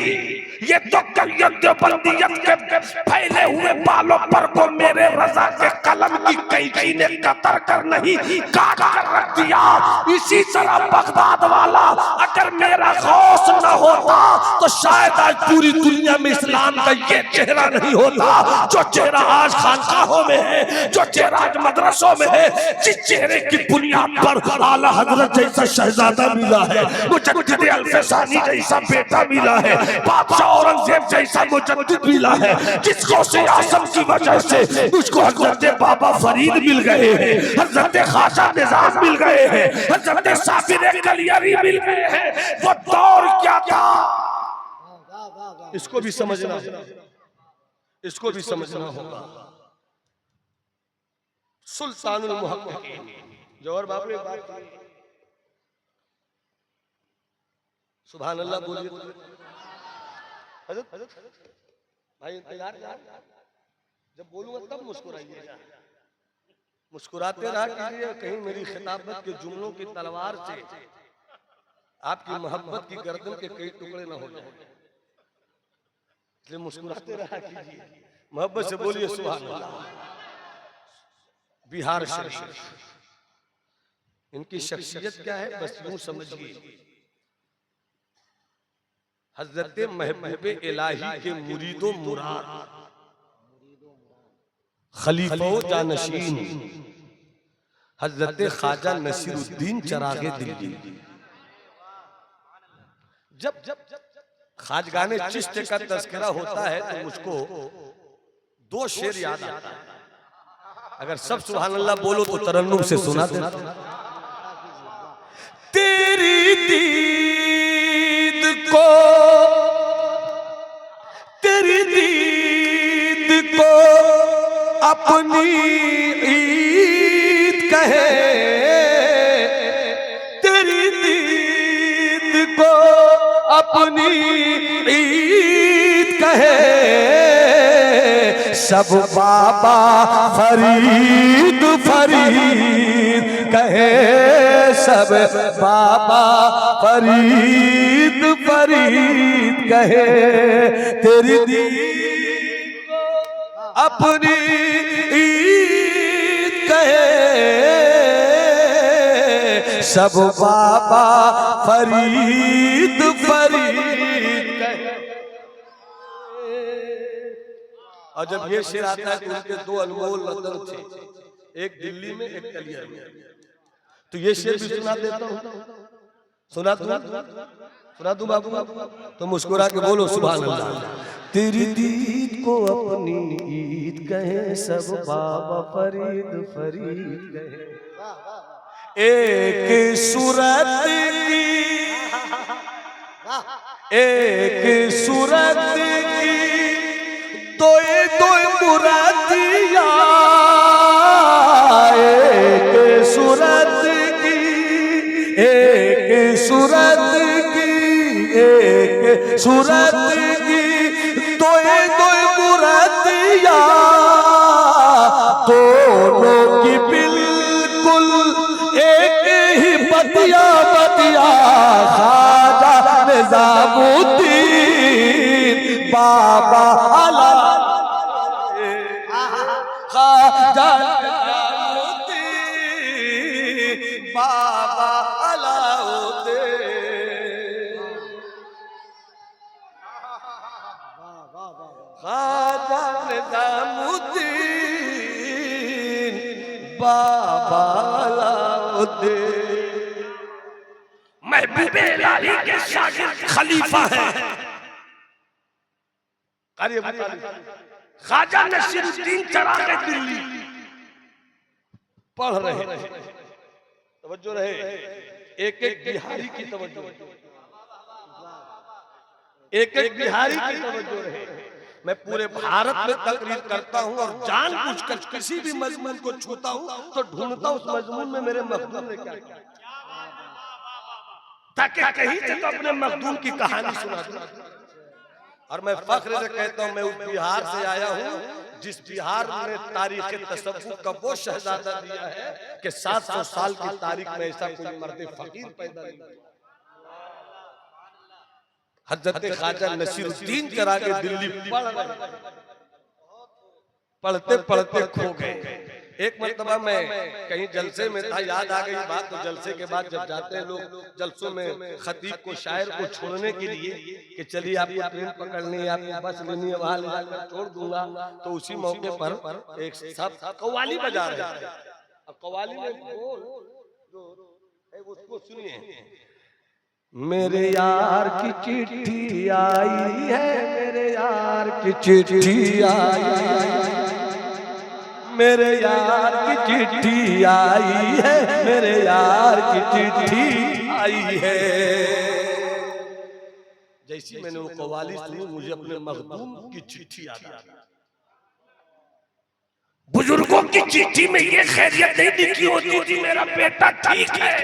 ये तो देवबंदियत के फैले हुए बालों पर को मेरे रजा के कलम की कैंची ने कतर कर नहीं काट कर रख दिया। इसी तरह बगदाद वाला अगर मेरा गौस न होता तो शायद आज पूरी दुनिया में इस्लाम का ये चेहरा नहीं होता जो चेहरा आज खानकाहों में है, जो चेहरा आज मदरसों में है, जिस चेहरे की बुनियाद पर आला हजरत जैसा शहजादा मिला है, मुजद्दिद अल्फसानी जैसा बेटा मिला है, बादशाह औरंगजेब जैसा मुजद्दिद मिला है, जिसको से आजम की वजह से मुझको हजरत बाबा फरीद मिल गए हैं, हजरत ख्वाजा निजाम मिल गए हैं, हजरत साफिर कलियारी मिल गए हैं। वो दौर क्या था इसको भी समझना, इसको भी समझना होगा। सुल्तानुल मुहक्किकीन जौहर बाबू ने बात, सुभान अल्लाह बोलिए भाई, तैयार जब बोलूंगा तब मुस्कुराइएगा। मुस्कुराते रहा कीजिए, कहीं मेरी खिताबत के जुमलों की तलवार से आपकी मोहब्बत की गर्दन के कई टुकड़े न हो जाए, इसलिए मुस्कुराते रहा कीजिए, मोहब्बत से बोलिए सुभान अल्लाह। बिहार शरीफ, इनकी शख्सियत क्या है बस यूं समझिए, हजरत महबूब इलाही के मुरीदो मुराद, खलीफो जानशीन हजरत ख्वाजा नसीरुद्दीन चरागे दिल्ली। जब खाजगाने चिश्त का तज़किरा होता है तो मुझको दो शेर याद आता है, अगर सब सुभान अल्लाह बोलो तो तरन्नुम से सुना देना। तेरी दीद को, तेरी दीद को अपनी ईद कहे, तेरी दीद को अपनी ईद कहे, सब बाबा फरीद फरीद कहे, सब बाबा फरीद फरीद कहे, तेरी दीद को अपनी ईद कहे, सब बाबा फरीद फरीद कहे। और जब ये शेर आता है तो उनके दो अनमोल रतन थे, एक दिल्ली में एक कलियर में, तो ये शेर भी सुना देता हूँ, सुना दूं बाबू, तो मुस्कुरा के बोलो सुभान अल्लाह। तेरी दीद को अपनी ईद कहे, सब बाबा फरीद फरीद कहे, एक सूरत की, एक सूरत की तोए तोए मुरादिया, एक सूरत की, एक सूरत की, एक सूरत की तोए तोए मुरादिया, दोनों की बिल्कुल एक ही बतिया बतिया, ख्वाजा निजामुद्दीन बाबा अला, ख्वाजा निजामुद्दीन बाबा अलाउद्दीन। ख्वाजा निजामुद्दीन बाबा अलाउद्दीन महबूब इलाही के शागिर्द खलीफा है। ख्वाजा नसीरुद्दीन चरागे दिल्ली पढ़ रहे, तवज्जो रहे, एक एक बिहारी की तवज्जो, एक एक बिहारी की तवज्जो रहे। मैं पूरे भारत में तकरीर करता हूं और जानबूझकर किसी भी मजमून को छूता हूं तो ढूंढता हूं उस मजमून में मेरे मखदूम ने क्या किया, ताकि कहीं से तो अपने मखदूम की कहानी सुना दूं। और मैं फख्र से कहता हूं मैं उस बिहार से आया हूं जिस बिहार ने तारीख तसव्वुफ का वो शहजादा दिया है कि 700 साल की तारीख में ऐसा कोई मर्द फकीर पैदा नहीं हुआ। हजरत ख्वाजा नसीरुद्दीन चरागे दिल्ली पढ़ते पढ़ते खो गए। एक मर्तबा मैं कहीं जलसे में था, याद आ गई बात, तो जलसे के बाद जब जाते हैं लोग जलसों में खतीब को, शायर को छोड़ने के लिए कि चलिए आपको ट्रेन पकड़नी है, आपको बस लेनी है, वहां ले जाकर छोड़ दूंगा, तो उसी मौके पर एक साहब कव्वाली बजा रहे हैं। अब कव्वाली में उसको सुनिए, मेरे यार की चिट्ठी आई है, मेरे यार की चिट्ठी आई है, मेरे यार की चिट्ठी आई है, मेरे यार की चिट्ठी आई है। जैसी मैंने वो कव्वाली सुनी मुझे अपने मखदूम की चिट्ठी याद आ गई। बुजुर्गों की चिट्ठी में ये खैरियत नहीं लिखी होती थी मेरा बेटा ठीक है,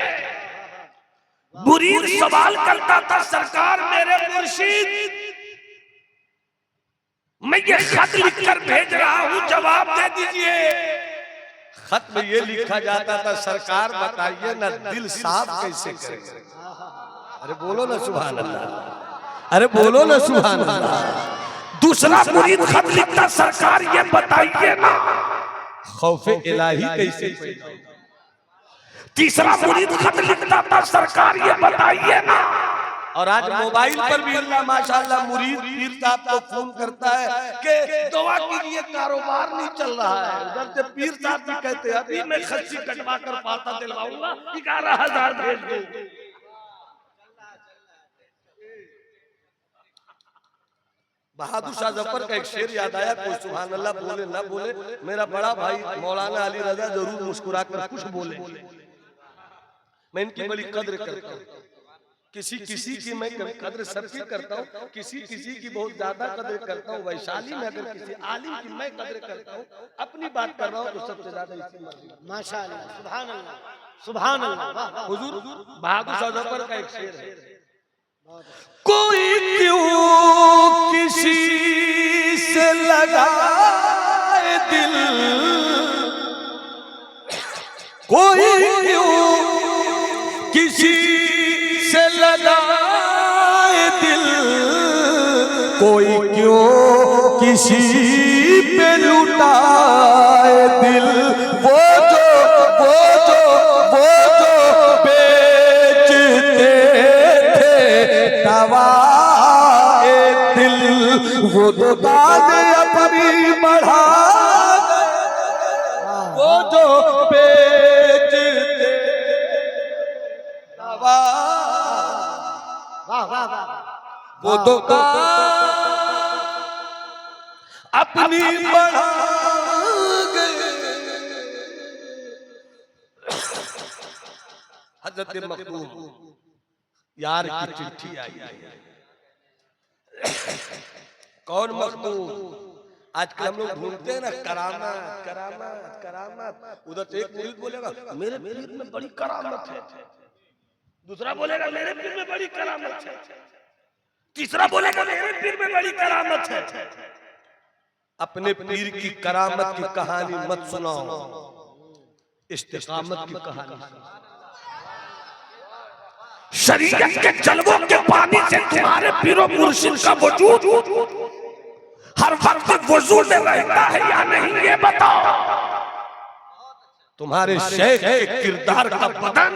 मुरीद सवाल करता था, सरकार मेरे मुर्शिद मैं ये खत लिखकर भेज रहा हूं, जवाब दे दीजिए। खत में ये लिखा जाता था, सरकार बताइए ना दिल साफ कैसे करें। अरे बोलो ना सुभान अल्लाह, अरे बोलो ना सुभान अल्लाह। दूसरा मुरीद खत लिखता, सरकार ये बताइए ना खौफे इलाही कैसे पैदा हो। तीसरा मुरीद खत लिखता था, सरकार ये बताइए ना। और आज मोबाइल पर भी अल्लाह माशाअल्लाह मुरीद पीर साहब को फोन करता है कि दुआ कीजिए कारोबार नहीं चल रहा है। उधर से पीर साहब भी कहते हैं अभी मैं खस्सी कटवा कर पाता दिलवाऊंगा, 11,000 भेज दो। बहादुर शाह जफर का एक शेर याद आया, कोई सुभान अल्लाह बोले ना बोले, मेरा बड़ा भाई मौलाना अली रजा जरूर मुस्कुरा कर कुछ बोले। मैं इनकी बड़ी कद्र करता हूँ। किसी किसी की मैं कद्र सबकी करता हूँ, किसी किसी की बहुत ज्यादा कद्र करता हूँ। वैशाली में अगर किसी आलिम की मैं कद्र करता हूँ, अपनी बात कर रहा हूँ तो सबसे ज्यादा इसी मर्जी। माशाअल्लाह, सुभान अल्लाह, सुभान अल्लाह। हुजूर बहादुर शाह जफर का एक शेर है, कोई क्यों किसी से लगाए दिल, कोई क्यों किसी से लगाए दिल, कोई क्यों किसी पे लुटाए दिल। वो जो बेचते थे दवाए दिल, वो तो दाद अपनी बढ़ा, वो जो बेचते दवा, वाह वाह वाह, वो तो अपनी बढ़ा गए। हजरत मखदूम यार की चिट्ठी आई। कौन मखदूम? आजकल हम लोग ढूंढते हैं ना करामत करामत करामत। उधर से एक मुरीद बोलेगा मेरे पीर में बड़ी करामत है, दूसरा बोलेगा मेरे पीर में बड़ी करामत है, तीसरा बोलेगा मेरे पीर में बड़ी करामत है। अपने पीर की करामत की कहानी मत सुनाओ, इस्तिकामत की कहानी। शरीयत के जलवों के पानी से तुम्हारे पीरो मुर्शिद का वजूद हर वक्त वजू में रहता है या नहीं, ये बताओ। तुम्हारे शेख के किरदार का बदन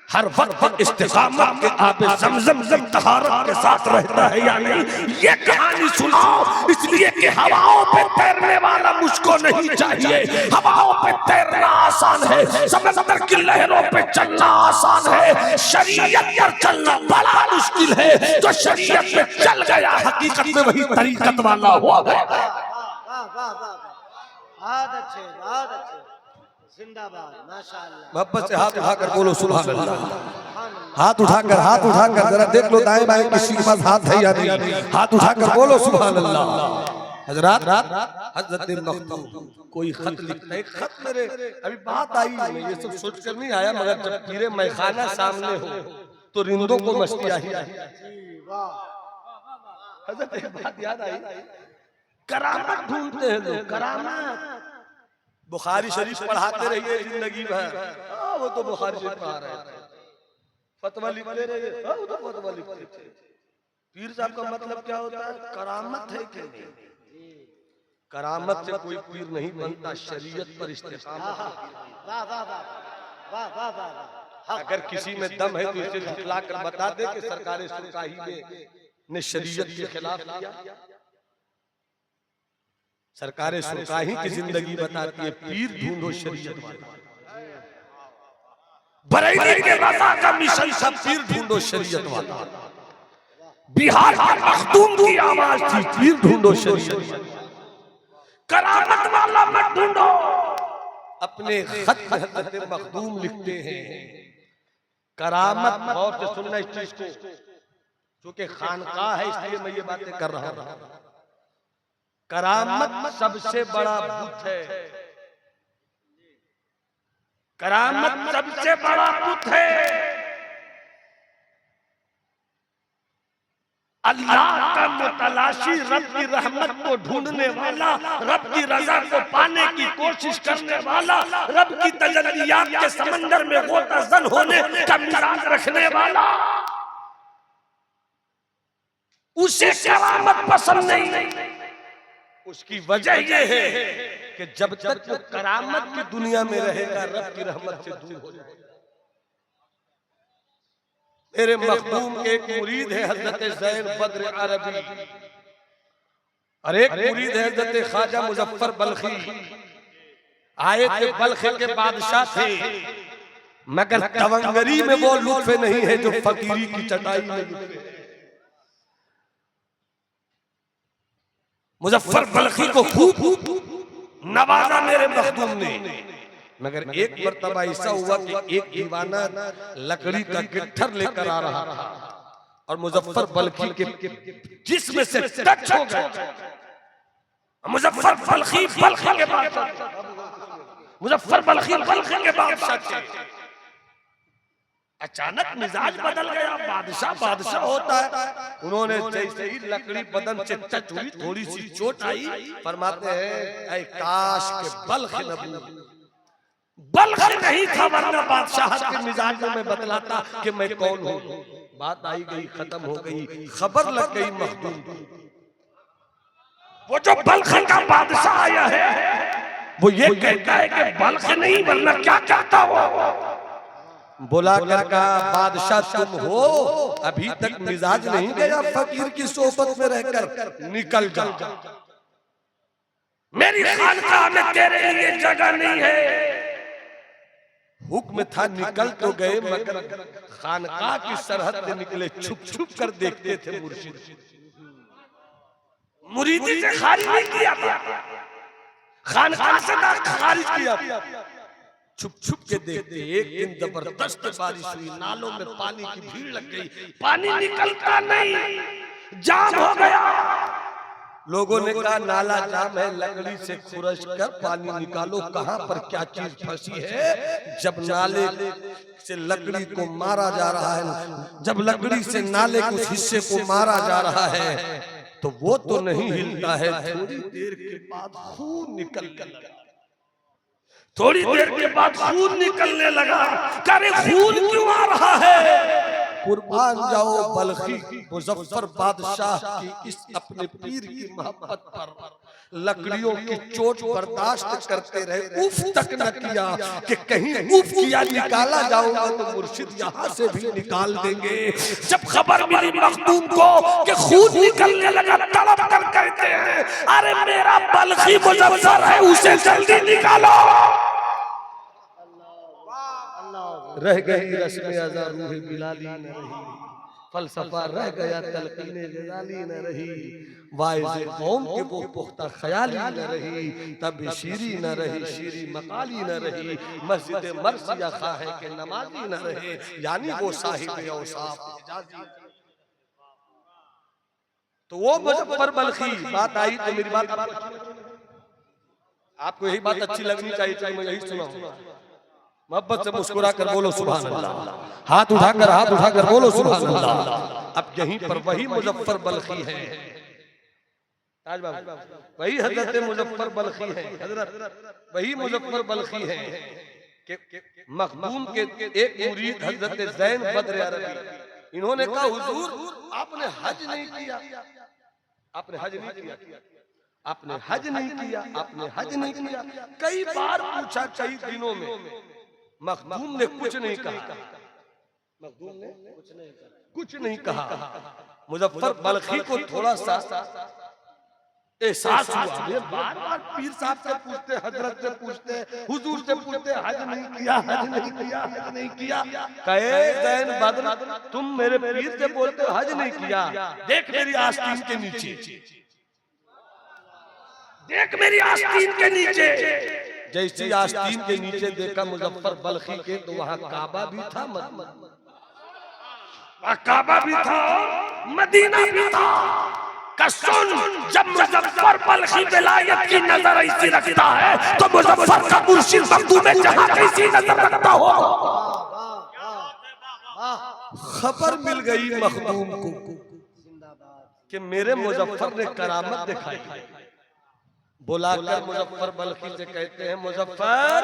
हर वक्त इस्तिकामत के आबे ज़मज़म तहारत के साथ रहता है या नहीं, ये कहानी सुनाओ। इसलिए कि हवाओं पे तैरने वाला मुझको नहीं चाहिए। हवाओं पे तैरना आसान है, समंदर की लहरों पे चलना आसान है, शरीयत पर चलना बड़ा मुश्किल है। जो शरीयत पे चल गया हकीकत में वही तरीकत वाला हुआ है। वाह वाह वाह, बहुत अच्छे, बहुत अच्छे, जिंदाबाद, माशाअल्लाह। मोहब्बत से हाथ उठाकर बोलो सुभान अल्लाह। हाथ उठाकर जरा देख लो दाएं बाएं किसी के पास हाथ है या नहीं। हाथ उठाकर बोलो सुभान अल्लाह। हजरात हजरत मखदूम कोई खत लिखता है, खत मेरे अभी बात आई, मैं ये सब सोच कर नहीं आया, मगर जब पीरे मैखाना सामने हो तो रिंदों को मस्ती आई। हजरत एक बात याद आई, करामत ढूंढते हैं लोग, करामत। बुखारी शरीफ पढ़ाते रहिए जिंदगी भर, वो तो बुखारी शरीफ पढ़ा रहे थे, फतवा लिखते रहिए, वो तो फतवा लिखते थे। पीर साहब का मतलब क्या होता है? करामत है कि नहीं? करामत से कोई पीर नहीं बनता, शरीयत पर इस्तिकामत। वाह वाह वाह वाह वाह वाह। अगर किसी में दम है तो इसे झुठला कर बता दे कि सरकार सुरकाही ने शरीयत के खिलाफ किया। सरकार सुरकाही की जिंदगी बताती है, पीर ढूंढो शरीयत वाला। बरेली के रजा का मिशन सब पीर ढूंढो शरीयत वाला। बिहार के मखदूम की आवाज थी, पीर ढूंढो शरीयत। करामत वाला मत ढूंढो। अपने खत में हज़रत मखदूम लिखते हैं करामत, गौर से सुनना इस चीज को, क्योंकि खानकाह है इसलिए मैं ये बातें कर रहा हूं। करामत सबसे बड़ा बुत है, करामत सबसे बड़ा बुत है। अल्लाह का मुतलाशी, रब की रहमत को ढूंढने वाला, रब की रजा को पाने की कोशिश करने वाला, रब की तजल्लियात के समंदर में गोताज़न होने का मिजाज रखने वाला, उसे करामत पसंद नहीं। उसकी वजह यह है कि जब तक वो करामत की दुनिया में रहेगा, रब की रहमत से दूर हो जाएगा। मेरे मखदूम के एक मुरीद है हजरत ज़ैन बद्र अरबी, और एक मुरीद है हजरत ख्वाजा मुजफ्फर बल्खी। आए थे बल्ख के बादशाह थे, मगर तवंगरी में वो लुत्फ नहीं है जो फकीरी की चटाई में लुत्फ है। मुजफ्फर बल्खी को खूब नवाजा मेरे मखदूम ने, मगर एक मर्तबा ऐसा हुआ कि एक दीवाना लकड़ी का गिट्ठर लेकर आ रहा था और मुजफ्फर बल्खी के जिस्म से टच हो गया। मुजफ्फर बल्खी बल्खी के बादशाह, मुजफ्फर बल्खी बल्खी के बादशाह थे। अचानक मिजाज बदल गया, बादशाह बादशाह होता है। उन्होंने जैसे ही लकड़ी बदन से टच हुई, थोड़ी सी चोट आई, फरमाते हैं ऐ काश के बल्ख न बल्ख नहीं था, वरना बादशाह के मिजाज में बदलाता कि मैं कौन हूँ। बात आई गई, खत्म हो गई, खबर लग गई मखदूम। वो जो बल्ख का बादशाह आया है, वो ये कहता है कि बल्ख नहीं, वरना क्या कहता हो। बुला कर कहा, बादशाह तुम हो, अभी तक मिजाज नहीं गया फकीर की सोबत में रहकर, निकल जा। मेरी खानकाह में तेरे लिए जगह नहीं है। हुक्म था, निकल तो गए, मगर खानकाह की सरहद से निकले, छुप छुप कर देखते थे मुर्शिद। मुरीदी से खारिज नहीं किया था, खानकाह से खारिज किया था, छुप छुप के देखते। एक दिन जबरदस्त बारिश हुई, नालों में पानी की भीड़ लग गई, पानी निकलता नहीं, जाम हो गया। लोगों ने कहा नाला जाम है, लकड़ी से खुरश कर पानी निकालो, कहां पर क्या चीज फंसी है। जब नाले से लकड़ी को मारा जा रहा है, जब लकड़ी से नाले के उस हिस्से को मारा जा रहा है, तो वो तो नहीं हिलता है। थोड़ी देर के बाद खून निकलने लगा, थोड़ी देर के बाद खून निकलने लगा। करे खून क्यों आ रहा है? कुर्बान जाओ बल्खी, मुजफ्फर बादशाह की इस अपने पीर की मोहब्बत पर लकड़ियों की चोट बर्दाश्त करते रहे, उफ तक न किया कि कहीं उफ किया निकाला जाऊंगा तो मुर्शिद यहाँ से भी निकाल देंगे। जब खबर मिली मखदूम को कि खून निकलने लगा, तड़प कर कहते हैं, अरे मेरा बल्खी मुजफ्फर है, उसे जल्दी निकालो। रह गई रस्म अज़ा रूह बिलाली न रही, फलसफा रह गया तलकीने ग़ज़ाली न रही, वाइज़ कौम के वो पुख्ता ख़याली न रही, तब शीरी न रही, शीरी मकाली न रही, मस्जिद मर्सिया खाहे के नमाजी न रहे, यानी वो साहिब औसाफ इजाज़ी। तो वो मुजफ्फर बल्खी बात आई तो मेरी बात आपको यही बात अच्छी लगनी चाहिए, तो मैं यही सुनाऊं। मोहब्बत से मुस्कुरा कर बोलो सुभान अल्लाह, हाथ उठाकर बोलो सुभान अल्लाह। अब यहीं पर वही मुजफ्फर बल्खी है, वही हजरत मुजफ्फर बल्खी है, हजरत वही मुजफ्फर बल्खी है कि मखदूम के एक मुरीद हजरत ज़ैन बद्र अरबी, इन्होंने कहा हुजूर आपने हज नहीं किया, आपने हज नहीं किया, आपने हज नहीं किया, आपने हज नहीं किया। कई बार पूछा, कई दिनों में मखदूम ने कुछ नहीं कहा, मखदूम ने कुछ नहीं कहा। मुजफ्फर बल्खी को थोड़ा सा एहसास हुआ, बार बार पीर साहब से पूछते, हजरत से पूछते, हुजूर से पूछते, हज नहीं किया, हज नहीं किया, हज नहीं किया। कहे ज़ैन बद्र तुम मेरे पीर से बोलते हो हज नहीं किया, देख मेरी आस्तीन के नीचे, देख मेरी आस्तीन के नीचे। जैसी आस्तीन के नीचे देखा मुजफ्फर बल्खी के, तो वहां काबा भी था, काबा भी था, मदीना भी था। कसुन जब मुजफ्फर बल्खी विलायत की नजर ऐसी रखता है, तो मुजफ्फर का मुर्शिद मखदूम जहां कैसी नजर रखता हो। खबर मिल गई मखदूम को, कि मेरे मुजफ्फर ने करामत दिखाई। बुलाकर मुजफ्फर बल्खी से कहते हैं, मुजफ्फर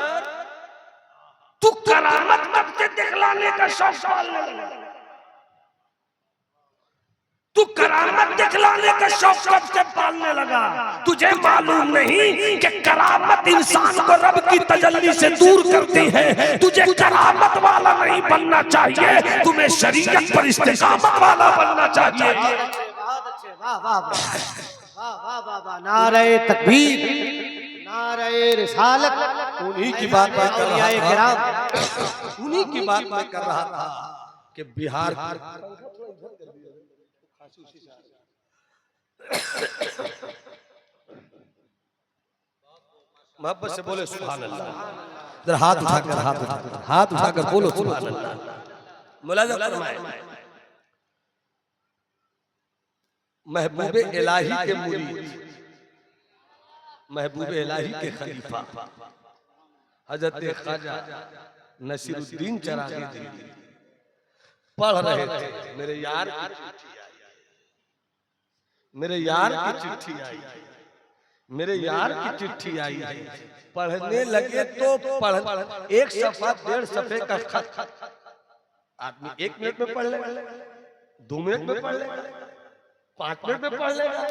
तू करामत कब से दिखलाने का शौक पालने लगा? तू करामत दिखलाने का शौक कब से पालने लगा? तुझे मालूम नहीं कि करामत इंसान को रब की तजल्ली से दूर करती है। तुझे करामत वाला नहीं बनना चाहिए, तुम्हें शरीयत पर इस्तिकामत वाला बनना चाहिए। बहुत अच्छे, वाह वाह वाह वाह वाह वाह वाह। नारे तकबीर, नारे रिसालत। उन्हीं की बात मैं कर रहा औलियाए था, किराम। उन्हीं की बात मैं कर रहा था कि बिहार मोहब्बत से बोले सुभान अल्लाह। जरा हाथ उठाकर बोलो सुभान अल्लाह। मुलाजा फरमाए, महबूबे इलाही के मुरीद, महबूबे इलाही के खलीफा हजरत ख्वाजा नसीरुद्दीन चरागी दिल्ली पढ़ रहे थे। मेरे यार की चिट्ठी आई, मेरे यार की चिट्ठी आई, मेरे यार की चिट्ठी आई। पढ़ने लगे तो पढ़ एक सफा 1.5 सफे का खत आदमी 1 मिनट में पढ़ लेगा, 2 मिनट में पढ़ लेगा, 5 मिनट में पढ़ लेगा।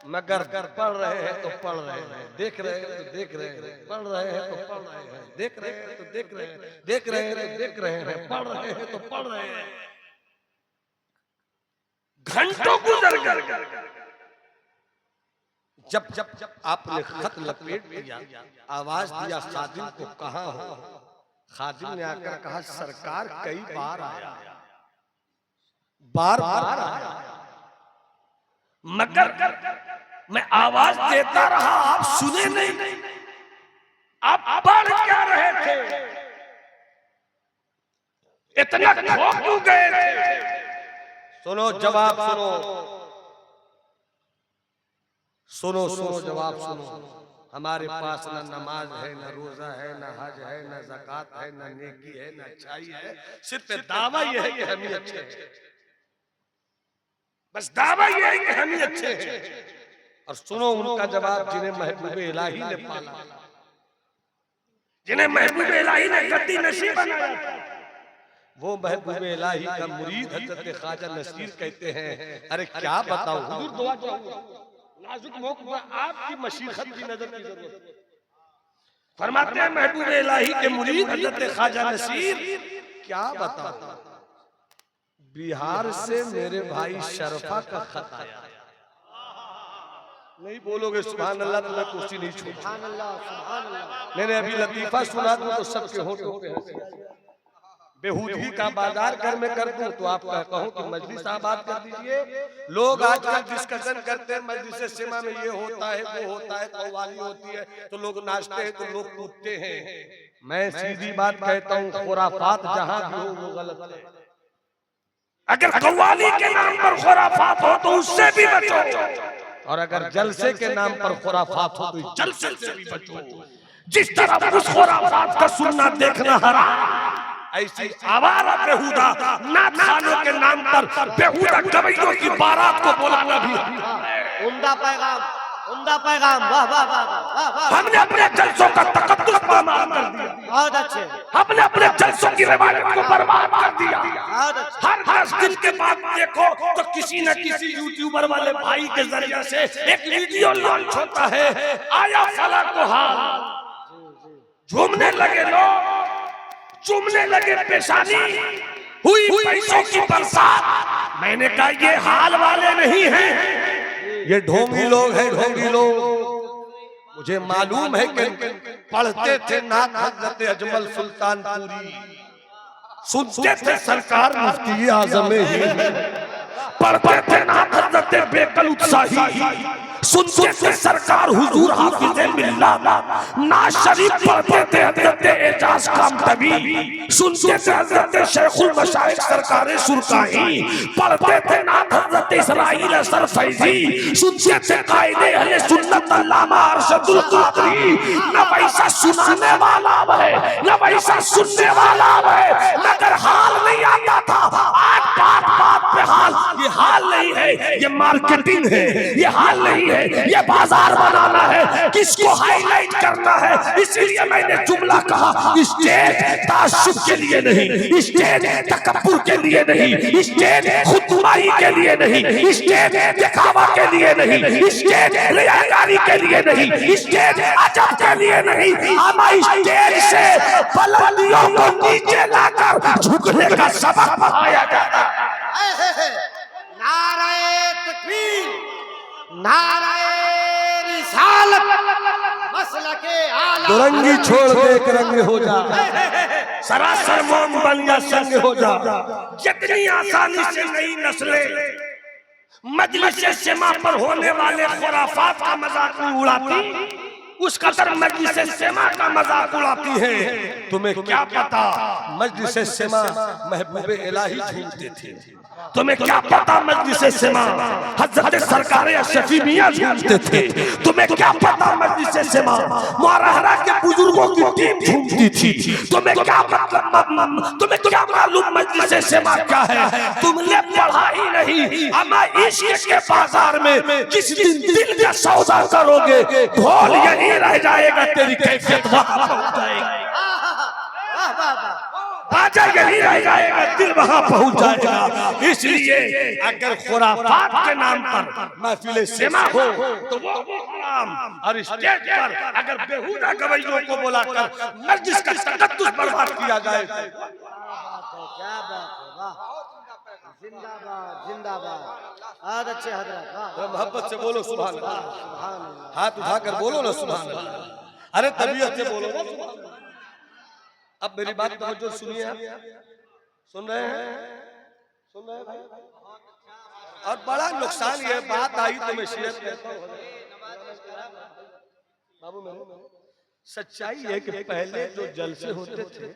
मगर पढ़ रहे हैं तो पढ़ रहे हैं, देख रहे हैं तो देख रहे हैं, पढ़ रहे हैं तो पढ़ रहे हैं, देख रहे हैं तो देख रहे हैं, देख रहे हैं तो देख रहे हैं, पढ़ रहे हैं तो पढ़ रहे हैं। घंटों गुजर गए। जब जब जब आपने खत लपेट दिया, आवाज दिया खादिम को, कहाँ हो? खादिम ने आकर कहा, सरकार कई बार आया, बार बार आया, मगर मैं आवाज देता रहा, आप सुने नहीं। आप पढ़ क्या रहे थे? इतना खो क्यों गए थे? सुनो जवाब सुनो, सुनो सुनो जवाब सुनो। हमारे पास न नमाज है, न रोजा है, न हज है, न ज़कात है, न नेकी है, न अच्छाई है, सिर्फ दावा ये है कि हम ही अच्छे हैं। बस दावा ये है कि हम ही अच्छे हैं। और सुनो उनका जवाब, जिन्हें महबूबे इलाही ने पाला, जिन्हें महबूबे इलाही ने गद्दी नशीब बनाया था, वो महबूबे इलाही का मुरीद हजरत ख्वाजा नसीर कहते हैं, अरे क्या बताऊं हुजूर, दुआ चाहूंगा, नाजुक मौके पर आपकी मशीखत की नजर की जरूरत है। फरमाते हैं महबूबे इलाही के मुरीद हजरत ख्वाजा नसीर, क्या बताऊं, बिहार से मेरे भाई शरफा का खत आया। नहीं बोलोगे सुभान अल्लाह तो मैं कुर्सी नहीं छोड़ूंगा। सुभान अल्लाह, सुभान अल्लाह। मैंने अभी लतीफा सुना दूं तो सबके होंठों पे हंसी आ जाए। बेहूदगी का बाजार घर में कर दूं तो आप कहो कि मजलिस आबाद कर दीजिए। लोग आजकल डिस्कशन करते हैं, मजलिस सिमा में ये होता है, वो होता है, कव्वाली होती है, तो लोग नाचते हैं, तो लोग कूदते हैं। मैं सीधी बात कहता हूँ, खुराफात जहां भी हो वो गलत है। अगर कव्वाली के नाम पर खुराफात हो तो उससे भी बचो, और अगर जलसे के नाम पर खुराफात हो तो जलसे से भी बचो। जिस तरह उस खुराफात का सुनना देखना हराम, ऐसी आवारा बेहुदा नात खानों के नाम पर बेहुदा गवैयों की बारात को बुलाना भी उम्दा पैगाम, उम्दा पैगाम। वाह वाह वाह वाह वाह। हमने अपने जलसों का तकद्दुस बर्बाद कर दिया, बहुत अच्छे, हमने अपने जलसों की रिवायत को बर्बाद कर दिया। बहुत अच्छे। हर 10 दिन के बाद देखो तो किसी न किसी यूट्यूबर वाले भाई के जरिए से एक वीडियो लॉन्च होता है, आया फला को हाल, झूमने लगे लोग, चूमने लगे पेशानी, हुई पैसों की बरसात। मैंने कहा ये हाल वाले नहीं हैं, ये ढोंगी लोग हैं, ढोंगी लोग। मुझे मालूम है कि पढ़ते थे नात हजरत अजमल सुल्तानपुरी, सुनते थे सरकार मुफ्ती आजम हिंद, पढ़ते थे नात हजरत बेकल उत्साही, सुनते थे सरकार हुजूर हाफिज मिल्लत, नाज शरीफ पढ़ते थे हजरत एजाज कामतबी, सुनते थे हजरत शेखुल मशाइख सरकार सुरकाही, पढ़ते थे नात हजरत इस्राइल असर फैजी, सुनते थे कायदे अहले सुन्नत अल्लामा अरशदुल कादरी। न वैसा सुनाने वाला है, न वैसा सुनने वाला है, मगर हाल नहीं आता था। आज बात बात पे हाल, ये हाल नहीं है, ये मार्केटिंग है, ये हाल नहीं है, ये बाजार बनाना है, किसको हाईलाइट करना है। इसलिए मैंने जुमला कहा, स्टेज ताशुब के लिए नहीं, स्टेज तकब्बुर के लिए नहीं, स्टेज खुदनुमाई के लिए नहीं, स्टेज दिखावा के लिए नहीं, स्टेज रियाकारी के लिए नहीं, स्टेज अजब के लिए नहीं। हमें स्टेज से बुलंदियों को नीचे लाकर झुकने का सबक पढ़ाया जाता है। नाराए तकबीर, नाराए रिसालत, मसलके आला दुरंगी छोड़ दे एक रंग हो जा, सरासर मोम बन या संग हो जा। जितनी आसानी से नई नस्लें मजलिस सेमा पर होने वाले खुराफात का मजाक उड़ाती, उस कदर मजलिस सेमा का मजाक उड़ाती है। तुम्हें क्या पता मजलिस सेमा महबूब इलाही झूमते थे, तुम्हें क्या पता मजलिस सेमा हजरत सरकार शफी मियां झूमते थे, तुम्हें क्या पता मजलिस सेमा मुआरहरा के बुजुर्गों की टीम झूमती थी, तुम्हें क्या तुम्हें क्या मालूम मजलिस सेमा क्या है। तुमने पढ़ा ही नहीं। अमा इश्क के बाजार में किस दिन दिल का सौदा करोगे, ढोल यही रह जाएगा, तेरी कैफियत वहां पहुंच जाएगी, बाजा यही रह जाएगा, दिल वहां पहुंच जाएगा। इसलिए अगर खुराफात के नाम पर महफिल सेमा हो तो वो हराम, और स्टेज पर अगर बेहुदा गवैयों को बुलाकर मजलिस का तकद्दुस बर्बाद किया जाए। क्या बात है, वाह, जिंदाबाद जिंदाबाद। आज अच्छे हजरत, वाह, मोहब्बत से बोलो सुभान अल्लाह, सुभान अल्लाह। हाथ उठाकर बोलो ना सुभान अल्लाह। अरे तबीयत से बोलो ना सुभान अल्लाह। अब मेरी बात तवज्जो सुनिए, आप सुन रहे हैं, सुन रहे हैं भाई। और बड़ा नुकसान ये बात आई तो मैं शेयर करता हूं बाबू, मैं सच्चाई है कि पहले जो जलसे होते थे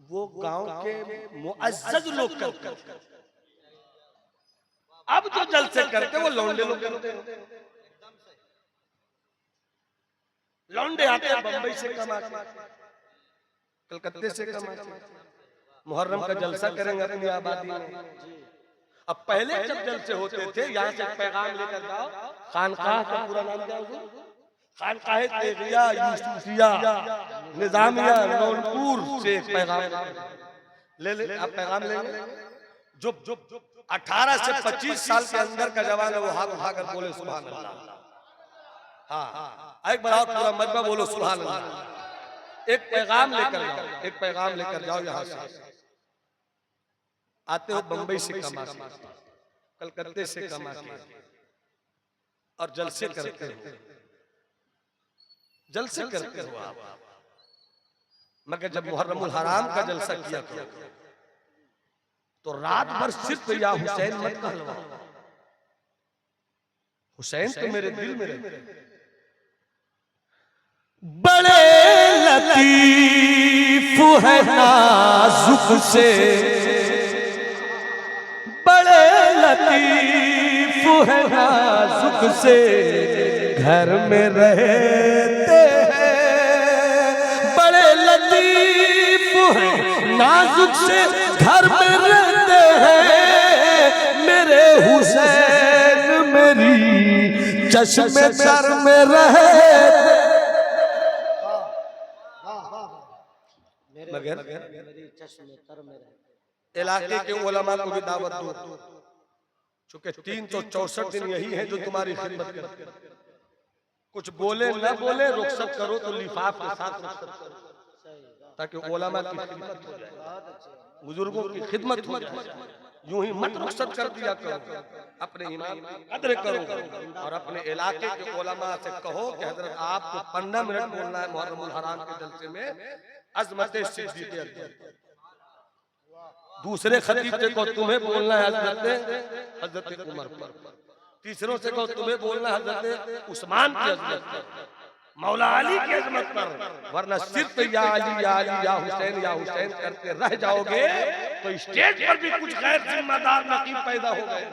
वो गांव के मुअज्जज लोग करते थे, अब जो जलसे करते वो लौंडे लोग करते हैं। लौंडे आते हैं बंबई से कमा के, कलकत्ते से कमा के, मुहर्रम का जलसा करेंगे अपनी आबादी में। अब पहले जब जलसे होते थे यहाँ से पैगाम लेकर जाओ, खानकाह का पूरा नाम क्या है, खानकाह तेगिया यूसुफिया निजामिया नौनपुर से पैगाम ले आप पैगाम लेंगे। जो 18 से 25 साल के अंदर का जवान है वो हाथ उठाकर बोले सुभान अल्लाह। हाँ, एक बार और पूरा मजमा बोलो सुभान अल्लाह। एक पैगाम लेकर जाओ, एक पैगाम लेकर जाओ। यहाँ से आते हो बंबई से कमा के, कलकत्ते से कमा के, और जलसे करते हो, जलसे करते हो आप। मगर जब मुहर्रमुल हराम का जलसा किया तो रात भर सिर्फ या हुसैन मत कहलवा, हुसैन तो मेरे दिल में रहते। बड़े लतीफ है नाजुक से, बड़े लतीफ है नाजुक से, घर में रहते हैं। बड़े लतीफ है नाजुक से, घर में रहते हैं। मेरे हुसैन मेरी चश्मे सर में रहे। मगर मेरी चश्मे तर में रहे। इलाके के उलमा को भी दावत दो, चूंकि 364 दिन यही है जो तुम्हारी खिदमत करते हैं। कुछ बोले न बोले रुखसत करो तो लिफाफ के साथ रुखसत करो, ताकि उलमा की खिदमत हो जाए, बुजुर्गों की खिदमत हो जाए। यूं ही मत रुखसत कर दिया करो, अपने ईमान की कदर करो और अपने इलाके के उलमा से कहो कि हजरत आपको 15 मिनट बोलना है मुहर्रमुल हराम के जलसे में अज़मत सिद्दीक़ अकबर। दूसरे खतीब से कहो तुम्हें बोलना है हजरत उमर पर, तीसरों से कहो तुम्हें बोलना है हजरत उस्मान की अज़मत पर, मौला अली की अज़मत पर। वरना सिर्फ या अली या अली या हुसैन करते रह जाओगे तो स्टेज पर भी कुछ गैर जिम्मेदार नकीब पैदा हो गए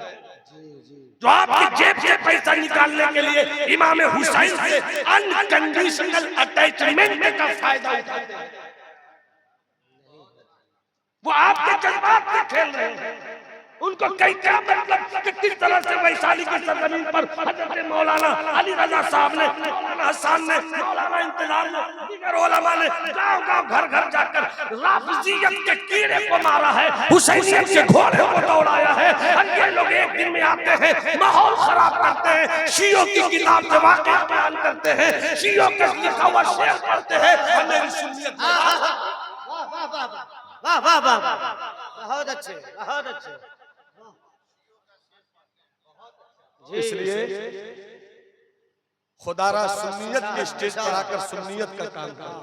जो आपकी जेब से पैसा निकालने के लिए इमाम हुसैन से अनकंडीशनल अटैचमेंट का फायदा उठाते हैं। वो आपके जज्बात में खेल रहे हैं। उनको कई क्या मतलब कि किस तरह से वैशाली की सरजमीन पर हजरत मौलाना अली रजा साहब ने, मौलाना हसन ने, मौलाना इंतजार ने, दीगर उलमा ने गांव-गांव घर-घर जाकर राफिजियत के कीड़े को मारा है, हुसैनियत के घोड़े को दौड़ाया है। और ये लोग एक दिन में आते हैं, माहौल खराब करते हैं, शियों की किताब से वाक़या बयान करते हैं, शियों के लिखा हुआ शेर पढ़ते हैं। और मेरी सुन्नियत वाह वाह वाह वाह, बहुत अच्छे, बहुत अच्छे। इसलिए खुदारा सुन्नियत के स्टेज पर आकर सुन्नियत का काम करो,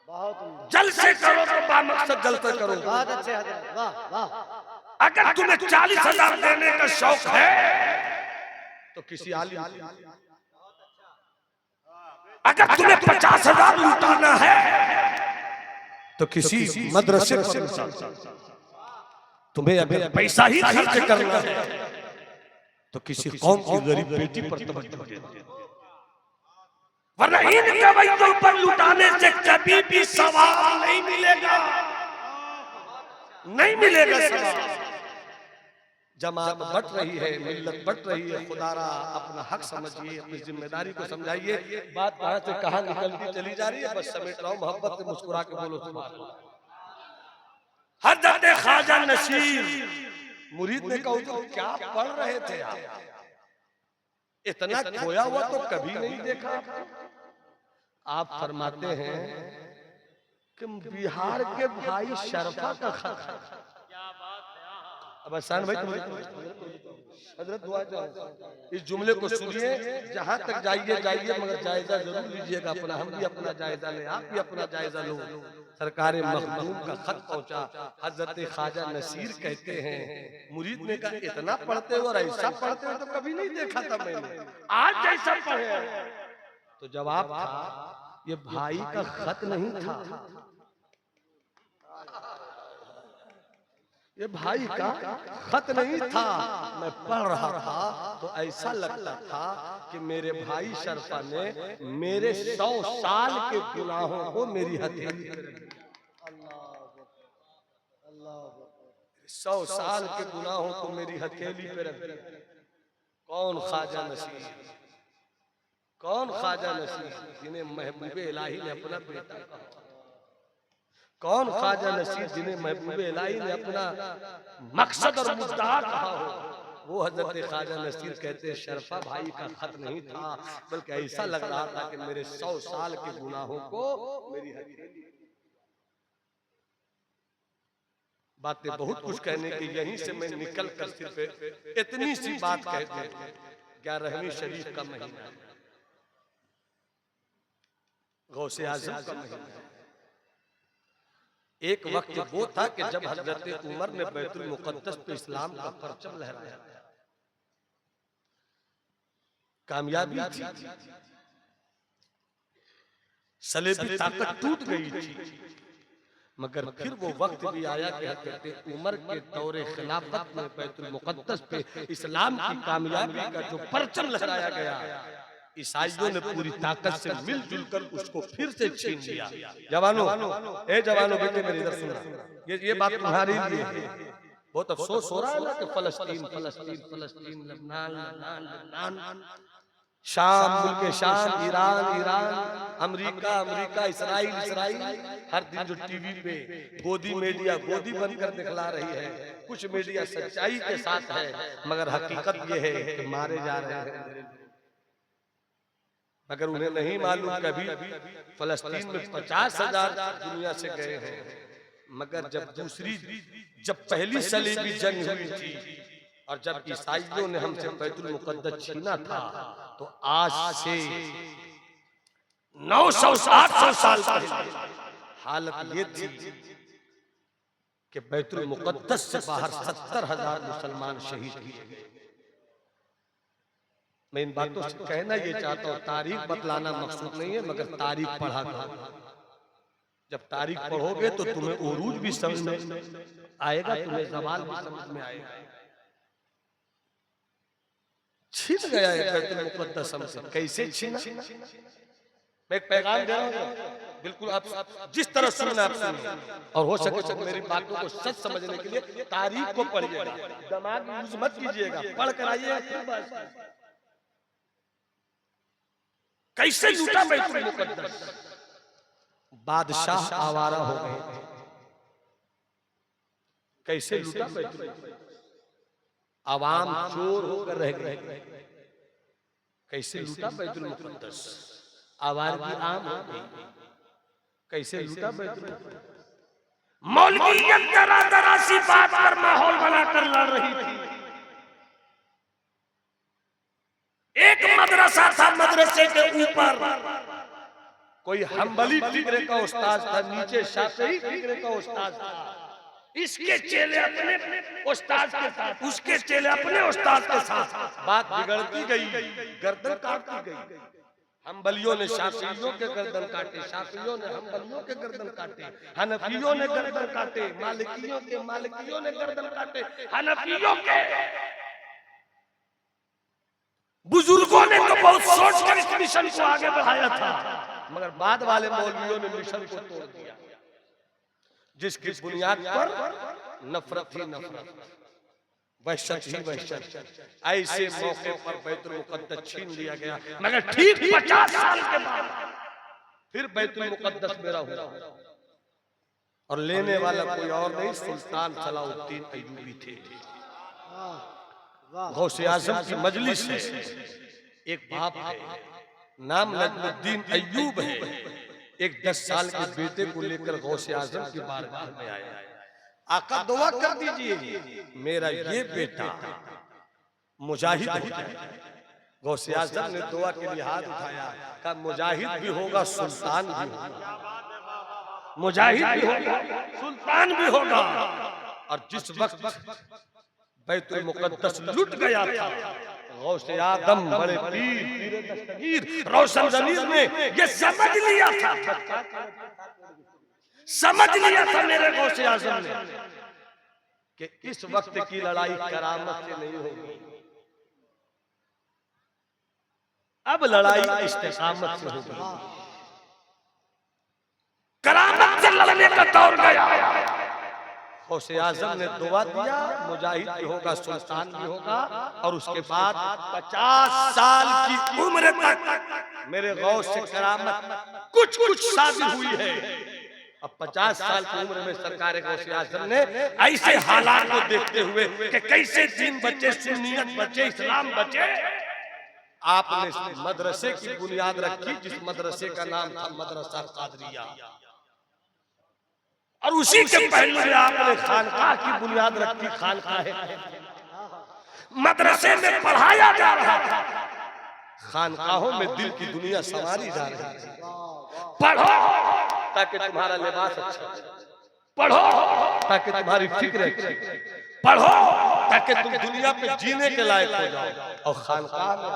बहुत जलसे करो तो बामकसद जलसे करो। बहुत अच्छे हजरत, वाह वाह। अगर तुम्हें 40,000 देने का शौक है तो किसी आलिम, अगर तुम्हें 50,000 लुटाना है तो किसी मदरसे को, तुम्हें अगर पैसा ही खर्च करना है तो किसी कौम की गरीब बेटी पर तवज्जो दे, वरना इन कवैयों पर लुटाने से कभी भी सवाब नहीं मिलेगा, नहीं मिलेगा सवाब। जमात बढ़ रही है, मिल्लत बढ़ रही है, खुदारा अपना हक समझिए, अपनी जिम्मेदारी को समझाइए। बात कहां से कहां निकलती चली जा रही है, बस समेट रहा हूं, मोहब्बत से मुस्कुरा के बोलो सुभान अल्लाह। हजरत ख्वाजा नसीर मुरीद ने कहा तो क्या पढ़ रहे थे आप, इतना खोया हुआ तो कभी नहीं देखा। आप फरमाते हैं कि बिहार के भाई शरफा का खत है। अब आसान भाई हजरत दुआ जाओ, इस जुमले को सुनिए, जहां तक जाइए जाइए, मगर जायजा जरूर लीजिएगा अपना, हम भी अपना जायजा लें, आप भी अपना जायजा लो। सरकार मखदूम का खत पहुंचा, हजरत ख्वाजा नसीर कहते हैं, मुरीद ने कहा इतना पढ़ते हो और ऐसा पढ़ते हो तो कभी नहीं देखा था मैंने, आज जैसा पढ़े। तो जवाब था ये भाई का खत नहीं था, ये भाई का खत नहीं था। मैं पढ़ रहा था तो ऐसा लगता था कि मेरे भाई शरफा ने मेरे 100 साल के गुनाहों को मेरी हथेली पे रख दिया। 100 साल के गुनाहों को मेरी हथेली पे रख दिया। कौन ख्वाजा नसीर, कौन ख्वाजा नसीर जिन्हें महबूब इलाही ने अपना बेटा कहा, कौन ख्वाजा नसीर जिन्हें महबूब इलाही ने अपना मकसद और मुद्दा कहा हो। वो हजरत ख्वाजा नसीर कहते हैं शरफा भाई का खत नहीं था, बल्कि ऐसा लग रहा था कि मेरे 100 साल के गुनाहों को मेरी हथेली। बातें बहुत कुछ कहने की, यहीं से मैं निकल कर सिर्फ इतनी सी बात कहते हैं, 11वीं शरीफ का महीना, गौसे आजम का महीना। एक वक्त वो था कि जब हजरत उमर ने बैतुल मुकद्दस पे इस्लाम का परचम लहराया, कामयाबी थी, सलेबी ताकत टूट गई थी, मगर फिर वो वक्त भी आया कि हजरत उमर के दौरे खिलाफत में बैतुल मुकद्दस पे इस्लाम की कामयाबी का जो परचम लहराया गया, ईसाइयों ने पूरी ताकत से मिलजुल कर उसको फिर से छीन लिया। जवानों, ए जवानों, बेटे मेरी इधर सुनना, ये बात तुम्हारी लिए है। बहुत अफसोस हो रहा है ना कि फलस्तीन फलस्तीन फलस्तीन, लबनान लबनान लबनान, शाम मुल्क शाम, Iran Iran, America America, Israel Israel, हर दिन जो टीवी पे गोदी मीडिया गोदी बनकर दिखला रही है। कुछ मीडिया सच्चाई के साथ है, मगर हकीकत ये है कि मारे जा रहे हैं। अगर उन्हें नहीं मालूम कभी फलस्तीन में 50,000 दुनिया से गए हैं, मगर जब पहली सलीबी जंग हुई थी और जब ईसाइयों ने हमसे बैतुल मुकद्दस छीना था, तो आज से 900-800 साल पहले हालत ये थी कि बैतुल मुकद्दस से बाहर 70,000 मुसलमान शहीद किए गए। मैं इन बातों से कहना ये चाहता हूँ, तारीख बतलाना मकसूद नहीं है, मगर तारीख पढ़ा करो। जब तारीख पढ़ोगे तो तुम्हें उरूज भी समझ में आएगा, तुम्हें ज़वाल भी समझ में आएगा। छीन गया है बैतुल मुकद्दस हमसे, कैसे छीना? मैं एक पैगाम दे रहा हूँ, बिल्कुल आप जिस तरह सुनना आप सुनिए, और हो सके तो मेरी बातों को सच समझने के लिए तारीख को पढ़िएगा, दिमाग यूज मत कीजिएगा, पढ़ कर आइएगा फिर बात। कैसे लूटा बैतुल मुकद्दस? बादशाह आवारा हो गए थे। कैसे लूटा बैतुल? आवाम चोर होकर रह गए। कैसे लूटा बैतुल मुकद्दस? आवारगी आम हो गई। कैसे लूटा बैतुल? मौलवियत तरह सी बात पर माहौल बनाकर लड़ रही थी। एक मदरसा था, मदरसे के ऊपर कोई हम्बली फिक्रे का उस्ताद था, नीचे शाफी फिक्रे का उस्ताद था। इसके चेले अपने उस्ताद के साथ, उसके चेले अपने उस्ताद के साथ बात बिगड़ती गई, गर्दन काटती गई। हम्बलियों ने शाफियों के गर्दन काटे, शाफियों ने हम्बलियों के गर्दन काटे, हनफियों ने गर्दन काटे, मालिकियों ने गर्दन काटे, हनफियों के बुजुर्गों ने तो बहुत सोचकर इस मिशन को आगे बढ़ाया था, मगर बाद वाले मौलवियों ने मिशन को तोड़ दिया, जिसकी बुनियाद पर नफरत ही नफरत, वहशत ही वहशत। ऐसे मौके पर बैतुल मुकद्दस छीन लिया गया। मगर ठीक 50 साल के बाद फिर बैतुल मुकद्दस मेरा हुआ, और लेने वाला कोई और नहीं, सुल्तान सलाउद्दीन अय्यूबी थे। गौसे आजम की मजलिस है, एक बाप है, नाम नजमुद्दीन अय्यूब है, एक 10 साल के बेटे को लेकर गौसे आजम की बारगाह में आया। आका दुआ कर दीजिए मेरा ये बेटा मुजाहिद हो जाए। गौसे आजम ने दुआ के लिए हाथ उठाया, कहा मुजाहिद भी होगा, सुल्तान भी होगा, मुजाहिद भी होगा, सुल्तान भी होगा। और जिस वक्त बैतुल मुकद्दस लुट गया था, गौसे आदम बड़े पीर दस्तगीर रोशन ज़मीर ने ये समझ लिया था, समझ लिया था मेरे गौसे आज़म ने कि इस वक्त की लड़ाई करामत से नहीं होगी, अब लड़ाई इस्तिकामत से होगी। करामत से लड़ने का दौर गया। गौसे आजम ने दुआ दिया, मुजाहिद भी होगा, सुल्तान भी होगा। और उसके बाद 50 साल की उम्र तक मेरे गौस से करामत कुछ शादी हुई है। अब 50 साल की उम्र में सरकार गौसे आजम ने ऐसे हालात को देखते हुए कि कैसे दीन बचे, सुन्नियत बचे, इस्लाम बचे, आपने मदरसे की बुनियाद रखी, जिस मदरसे का नाम था मदरसा कादरिया। और उसी के पहले आपने खानकाह की बुनियाद रखी, खानकाह मदरसे में पढ़ाया जा रहा था। खानकाहों में दिल की दुनिया संवारी जा रही थी। पढ़ो ताकि तुम्हारा लिबास अच्छा, पढ़ो ताकि तुम्हारी फिक्र अच्छी, पढ़ो ताकि तुम दुनिया पे जीने के लायक हो जाओ। और खानकाह में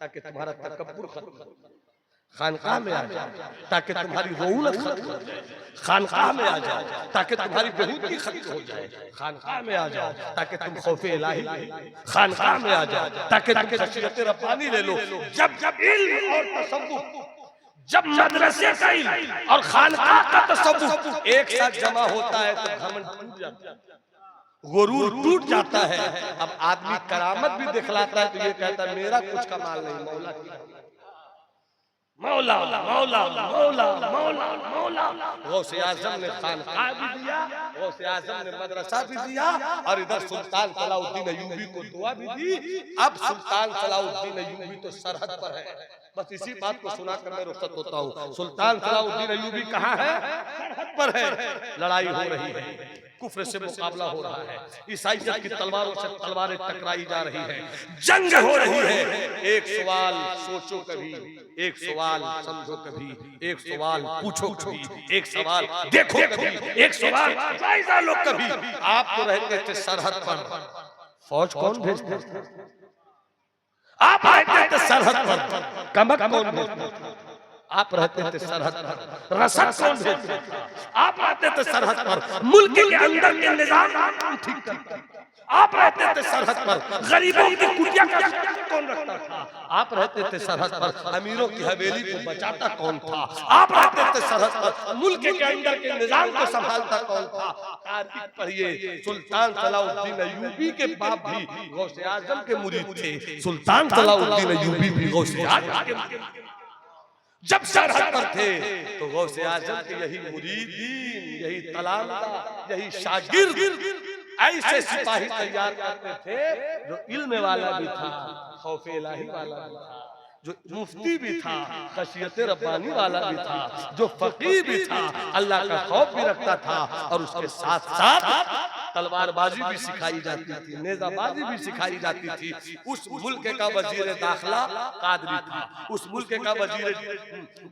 ताकि तुम्हारा तकब्बुर खत्म हो जाए, खानकाह में आ जाओ ताकि तुम्हारी रौनक खत्म हो जाए, खानकाह में आ जाओ ताकि तुम्हारी बेहूदगी खत्म हो जाए, खानकाह में आ जाओ ताकि तुम खौफे इलाही, खानकाह में आ जाओ ताकि तुम खशियत रब्बानी ले लो। जब इल्म और तसव्वुफ, जब मदरसे का इल्म और खानकाह का तसव्वुफ एक साथ जमा होता है तो घमंड टूट जाता है, गुरूर टूट जाता है। अब आदमी करामत भी दिखलाता है तो ये कहता है मेरा कुछ कमाल नहीं, मौला की मौला मौला मौला मौला मौला। गौसे आजम ने खानकाह भी दिया, गौसे आजम ने मदरसा भी दिया, और इधर सुल्तान सलाउद्दीन अय्यूबी को दुआ भी दी। अब सुल्तान सलाउद्दीन अय्यूबी तो सरहद पर है। बस इसी बात को सुनाकर मैं रुखसत होता हूँ। सुल्तान सलाउद्दीन अय्यूबी कहाँ है? सरहद पर है। लड़ाई हो रही है, कुफ्र से मुकाबला हो रहा है, ईसाइयत की तलवारों से तलवारें टकराई जा रही है, जंग हो रही है। एक सवाल सोचो कभी, एक सवाल समझो कभी, एक सवाल पूछो कभी, एक सवाल देखो कभी, एक सवाल जायजा लो कभी। आप तो रहते थे सरहद पर, फौज कौन भेजते थे? आप रहते थे सरहद पर, कमक कौन भेजते थे? आप रहते थे सरहद पर, रसद कौन भेजते थे? आप रहते थे सरहद पर, मुल्क के अंदर के निजाम ठीक करते। आप रहते थे सरहद पर, गरीबों की कुटिया का कौन रखता था? आप रहते थे सरहद पर, अमीरों की हवेली को बचाता कौन था? आप रहते थे सरहद पर, मुल्क के अंदर के निजाम को संभालता कौन था? तारीख पढ़िए, सुल्तान सलाउद्दीन अय्यूबी के बाप भी गौसे आजम के मुरीद थे। सुल्तान सलाउद्दीन अय्यूबी भी गौसे आजम के मुरीद थे। जब सरहद पर थे तो गौसे आजम के यही मुरीदीन, यही तलामदा, यही शागिर्द ऐसे सिपाही तैयार करते थे जो इल्म वाला भी था, खौफ इलाही वाला भी था, जो मुफ्ती भी था, खशियत रब्बानी वाला भी था, जो फकीर भी था, अल्लाह का खौफ भी रखता था, और उसके साथ साथ तलवारबाजी भी सिखाई जाती थी, नेजाबाजी भी सिखाई जाती थी। उस मुल्क का वजीर दाखिला कादरी था, उस मुल्क का वजीर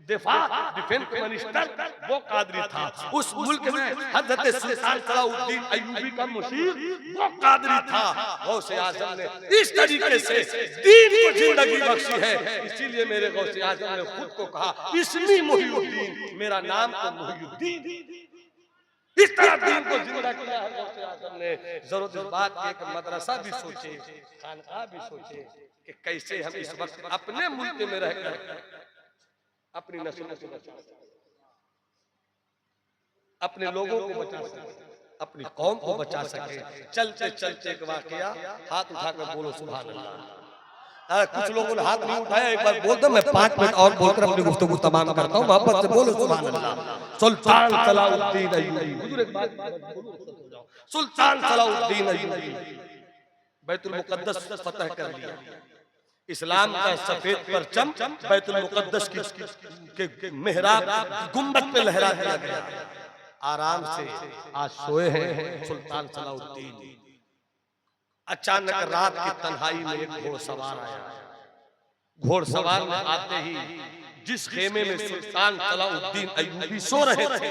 दिफा डिफेंस मिनिस्टर वो कादरी था, उस मुल्क में हजरत सुल्तान सलाउद्दीन अय्यूबी का मुशीर वो कादरी था। गौसे आजम ने इस तरीके से दीन को जिंदगी बख्शी है। इसीलिए मेरे गौसे आजम ने खुद को कहा इस्मी मुहियुद्दीन, मेरा नाम तो मुहियुद्दीन। इस तरह दीन को जिंदा किया है गौसे आजम ने। जरूरत इस बात की एक मदरसा भी सोचे, खानका भी सोचे कि कैसे हम इस वक्त अपने मुल्क में रहकर अपनी नस्लों को बचा सकें, अपने लोगों को बचा सकें, अपनी कौम को बचा सके। चलते चलते एक वाकया, हाथ उठाकर बोलो सुभान अल्लाह। कुछ लोगों ने हाथ नहीं उठाया, एक बार बोल दो, मैं 5 मिनट और बोलकर अपनी गुफ्तगू तमाम करता हूँ। मोहब्बत से बोलो सुभान अल्लाह। सुल्तान सलाउद्दीन अय्यूबी, हुजूर एक बात जाओ, सुल्तान सलाउद्दीन अय्यूबी बैतुल मुकद्दस फतह कर लिया। इस्लाम का सफेद परचम बैतुल मुकद्दस के मेहराब गुंबद पे लहरा दिया गया। आराम से आज सोए हैं सुल्तान सलाउद्दीन। अचानक रात की तन्हाई में एक घोड़सवार आया। घोड़सवार में आते ही जिस खेमे में सुल्तान सलाउद्दीन अय्यूबी सो रहे थे,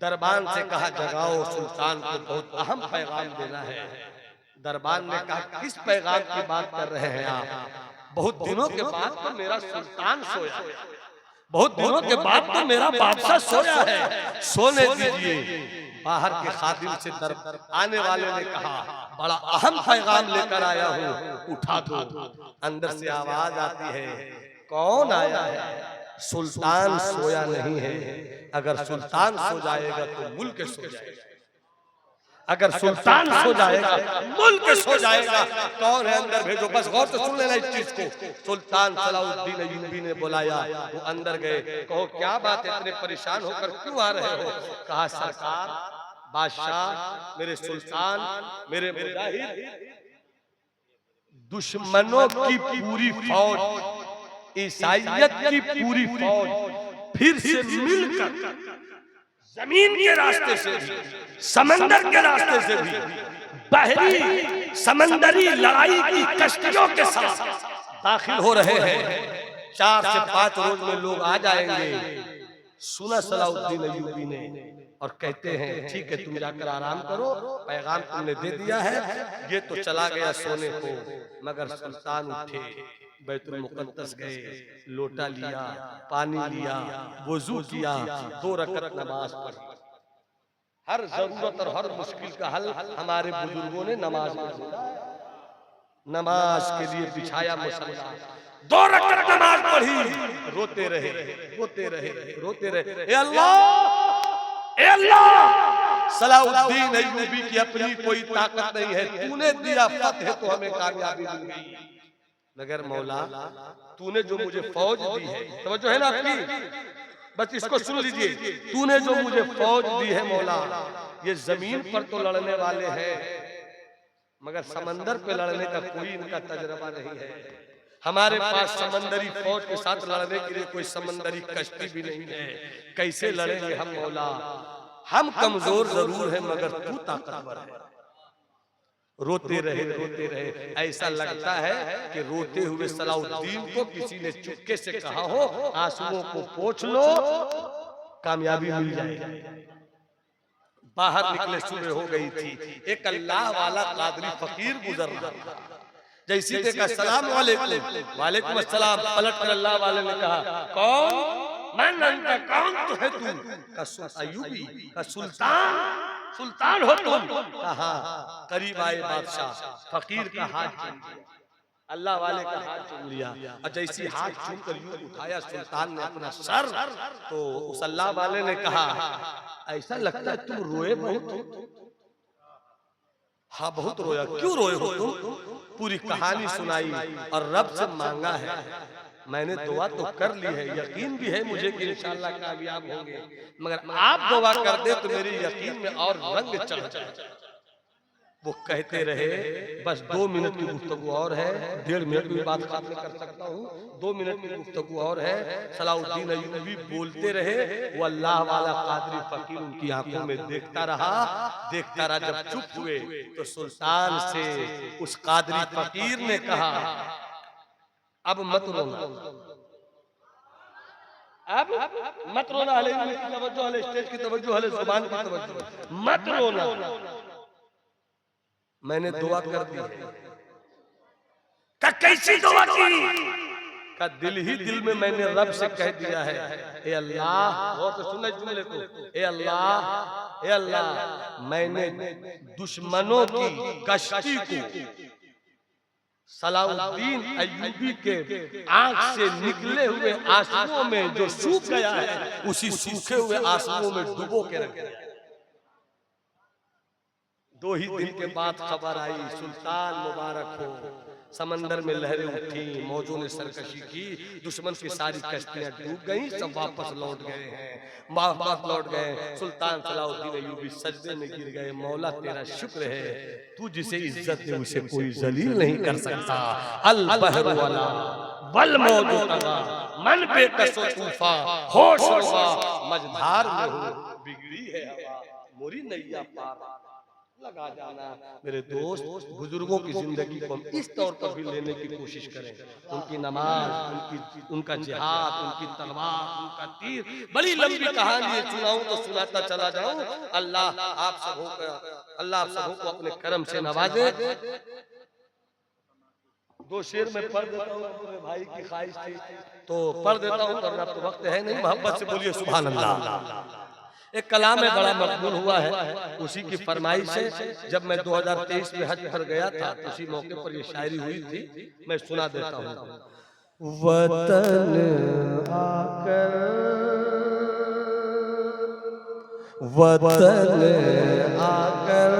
दरबान से कहा जगाओ, सुल्तान को बहुत अहम पैगाम देना है। दरबान ने कहा किस पैगाम की बात कर रहे हैं आप? बहुत दिनों के बाद तो मेरा सुल्तान सोया, बहुत दिनों के बाद तो मेरा बादशाह सोया है, सोने दीजिए। बाहर के खादिम से आने वाले ने कहा बड़ा अहम पैगाम लेकर आया हूँ, उठा दो। अंदर से आवाज आती है, कौन आया है? सुल्तान सोया नहीं है, अगर सुल्तान सो जाएगा तो मुल्क सो जाएगा, अगर सुल्तान सो जाएगा मुल्क सो जाएगा। कौन है अंदर भेजो। बस गौर से सुन लेना इस चीज को। सुल्तान सलाउद्दीन अय्यूबी ने बुलाया, वो अंदर गए। कहो क्या बात है, इतने परेशान होकर क्यों आ रहे हो? कहा सरकार, बादशाह, मेरे सुल्तान, मेरे मुजाहिद, दुश्मनों की पूरी फौज, ईसाइयत की पूरी फौज फिर से मिलकर जमीन के रास्ते से भी, समंदर के रास्ते से भी, बहरी समंदरी लड़ाई की कश्तियों के साथ दाखिल हो रहे हैं। 4 से 5 रोज में लोग आ जाएंगे। सुना सलाउद्दीन अय्यूबी ने, और कहते हैं ठीक है तुम जाकर आराम करो, पैगाम तुमने दे दिया है। ये तो चला गया सोने को, मगर सुल्तान उठे, बैतुल मुकद्दस गए, लोटा लिया, पानी लिया, वुजू किया, 2 रकअत नमाज पढ़ी। हर जरूरत और हर मुश्किल का हल हमारे बुजुर्गों ने नमाज में ढूंढा। नमाज के लिए बिछाया मुसल्ला, 2 रकअत नमाज पढ़ी, रोते रहे, रोते रहे, रोते रहे। ए अल्लाह, ए अल्लाह, सलाउद्दीन अय्यूबी की अपनी कोई ताकत नहीं है, तूने दिया फतह तो हमें कामयाबी मिल गई, मगर मौला तूने जो मुझे फौज दी है, तवज्जो है ना आपकी, बस इसको सुन लीजिए। तूने जो मुझे फौज दी है मौला, ये जमीन पर तो लड़ने वाले हैं, मगर समंदर पे लड़ने का कोई इनका तजर्बा नहीं है। हमारे पास समंदरी फौज के साथ लड़ने के लिए कोई समंदरी कश्ती भी नहीं है। कैसे लड़ेंगे हम मौला? हम कमजोर जरूर हैं, मगर तू ताकतवर है। रोते रहे, रोते रहे। ऐसा लगता है कि रोते हुए सलाउद्दीन को किसी ने चुपके से कहा हो आंसुओं को पोंछ लो, कामयाबी मिल जाएगी। बाहर निकले सुबह हो गई थी। एक अल्लाह वाला कादरी फकीर गुजर रहा था। जैसे देखा सलाम वालेकुम, वालेकुम अस्सलाम, पलट कर अल्लाह वाले ने कहा कौन? मैं नंगा, कौन तो है तू? का अय्यूबी, का सुल्तान सुल्तान हो तुम? कहा करीब आए बादशाह, फकीर का हाथ चूम लिया, अल्लाह वाले का हाथ चूम लिया, और जैसी हाथ चूम कर यूं उठाया सुल्तान ने अपना सर, तो उस अल्लाह वाले ने कहा ऐसा लगता है तुम रोए बहुत हो। हाँ बहुत रोया, क्यों रोए हो तुम? पूरी कहानी सुनाई और रब से मांगा है, मैंने दुआ तो कर ली है, यकीन भी है मुझे कि इंशाअल्लाह कामयाब होंगे, मगर आप दुआ कर दे तो मेरी यकीन में और रंग चढ़ जाए। वो कहते रहे बस 2 मिनट की गुफ्तगू और है, 1.5 मिनट में बात खत्म कर सकता हूँ, 2 मिनट की गुफ्तगू और है। सलाउद्दीन अय्यूबी बोलते रहे, वो अल्लाह वाला कादरी फकीर उनकी आंखों में देखता रहा। जब चुप हुए तो सुल्तान से उस कादरी फकीर ने कहा अब मत रोना, अब मत रोना, स्टेज की तवज्जो, जुबान की तवज्जो, मत रोना, मैंने दुआ कर दी है। का कैसी दुआ की? का दिल ही दिल में मैंने रब से कह दिया है, ए अल्लाह, और तो सुनना जुमले को, ए अल्लाह, मैंने दुश्मनों की कश्ती को सलाउद्दीन अय्यूबी के आंख से निकले हुए आंसुओं में जो सूख गया है, उसी सूखे हुए आंसुओं में डुबो के रख दिया। 2 ही दिन के बाद खबर आई, सुल्तान मुबारक हो, समंदर में लहरें उठी, मौजों ने सरकशी की, दुश्मन की सारी कश्तियां डूब गईं, सब वापस लौट गए हैं, वापस लौट गए। सुल्तान सलाउद्दीन अय्यूबी सजदे में गिर गए, मौला तेरा शुक्र है, तू जिसे इज्जत दे उसे कोई जलील नहीं कर सकता। अल बहर वाला वल मौजू तगा, मन पे कसो तूफा, होश हुआ मझधार में हो, बिगड़ी है हवा, मोरी नैया पार लगा जाना। मेरे दोस्त, बुजुर्गों की जिंदगी को हम इस तौर पर भी लेने की कोशिश करें, उनकी नमाज, उनका जिहाद, उनकी तलवार, उनका तीर, बड़ी लंबी कहानी सुनाऊं तो सुनाता चला जाऊं। अल्लाह आप सबों को अपने करम से नवाजे। 2 शेर में पढ़ देता हूँ, अपने भाई की ख्वाहिश थी तो पढ़ देता हूँ, वरना तो वक्त है नहीं। मोहब्बत से बोलिए सुभान अल्लाह। एक कलाम में बड़ा मकबूल हुआ है, उसी की फरमाइश है। जब मैं 2023 में हज पर गया था, उसी मौके पर ये शायरी हुई थी, मैं सुना देता हूँ। वतन आकर, वतन आकर